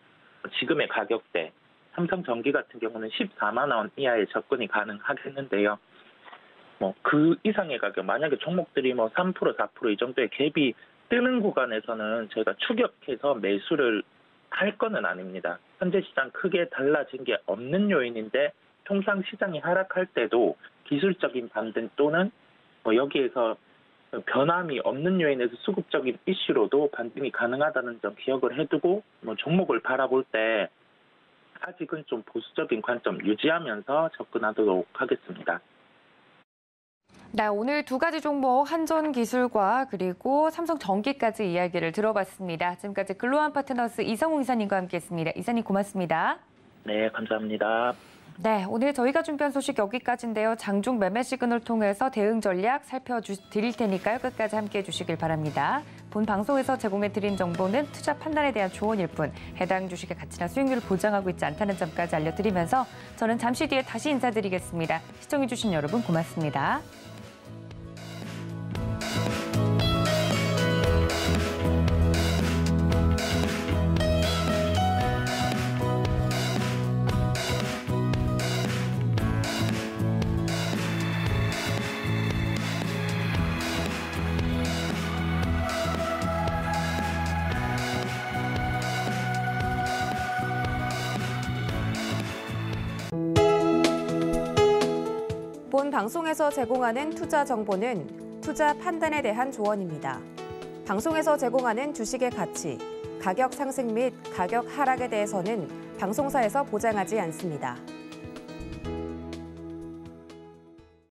지금의 가격대, 삼성전기 같은 경우는 14만 원 이하의 접근이 가능하겠는데요. 그 이상의 가격, 만약에 종목들이 3%, 4% 이 정도의 갭이 뜨는 구간에서는 저희가 추격해서 매수를 할 거는 아닙니다. 현재 시장 크게 달라진 게 없는 요인인데 통상 시장이 하락할 때도 기술적인 반등 또는 여기에서 변함이 없는 요인에서 수급적인 이슈로도 반등이 가능하다는 점 기억을 해두고 종목을 바라볼 때 아직은 좀 보수적인 관점 유지하면서 접근하도록 하겠습니다. 네, 오늘 두 가지 종목 한전기술과 그리고 삼성전기까지 이야기를 들어봤습니다. 지금까지 글로원 파트너스 이성웅 이사님과 함께했습니다. 이사님 고맙습니다. 네, 감사합니다. 네, 오늘 저희가 준비한 소식 여기까지인데요. 장중 매매 시그널 통해서 대응 전략 살펴드릴 테니까요. 끝까지 함께해 주시길 바랍니다. 본 방송에서 제공해드린 정보는 투자 판단에 대한 조언일 뿐 해당 주식의 가치나 수익률을 보장하고 있지 않다는 점까지 알려드리면서 저는 잠시 뒤에 다시 인사드리겠습니다. 시청해주신 여러분 고맙습니다. 본 방송에서 제공하는 투자 정보는 투자 판단에 대한 조언입니다. 방송에서 제공하는 주식의 가치, 가격 상승 및 가격 하락에 대해서는 방송사에서 보장하지 않습니다.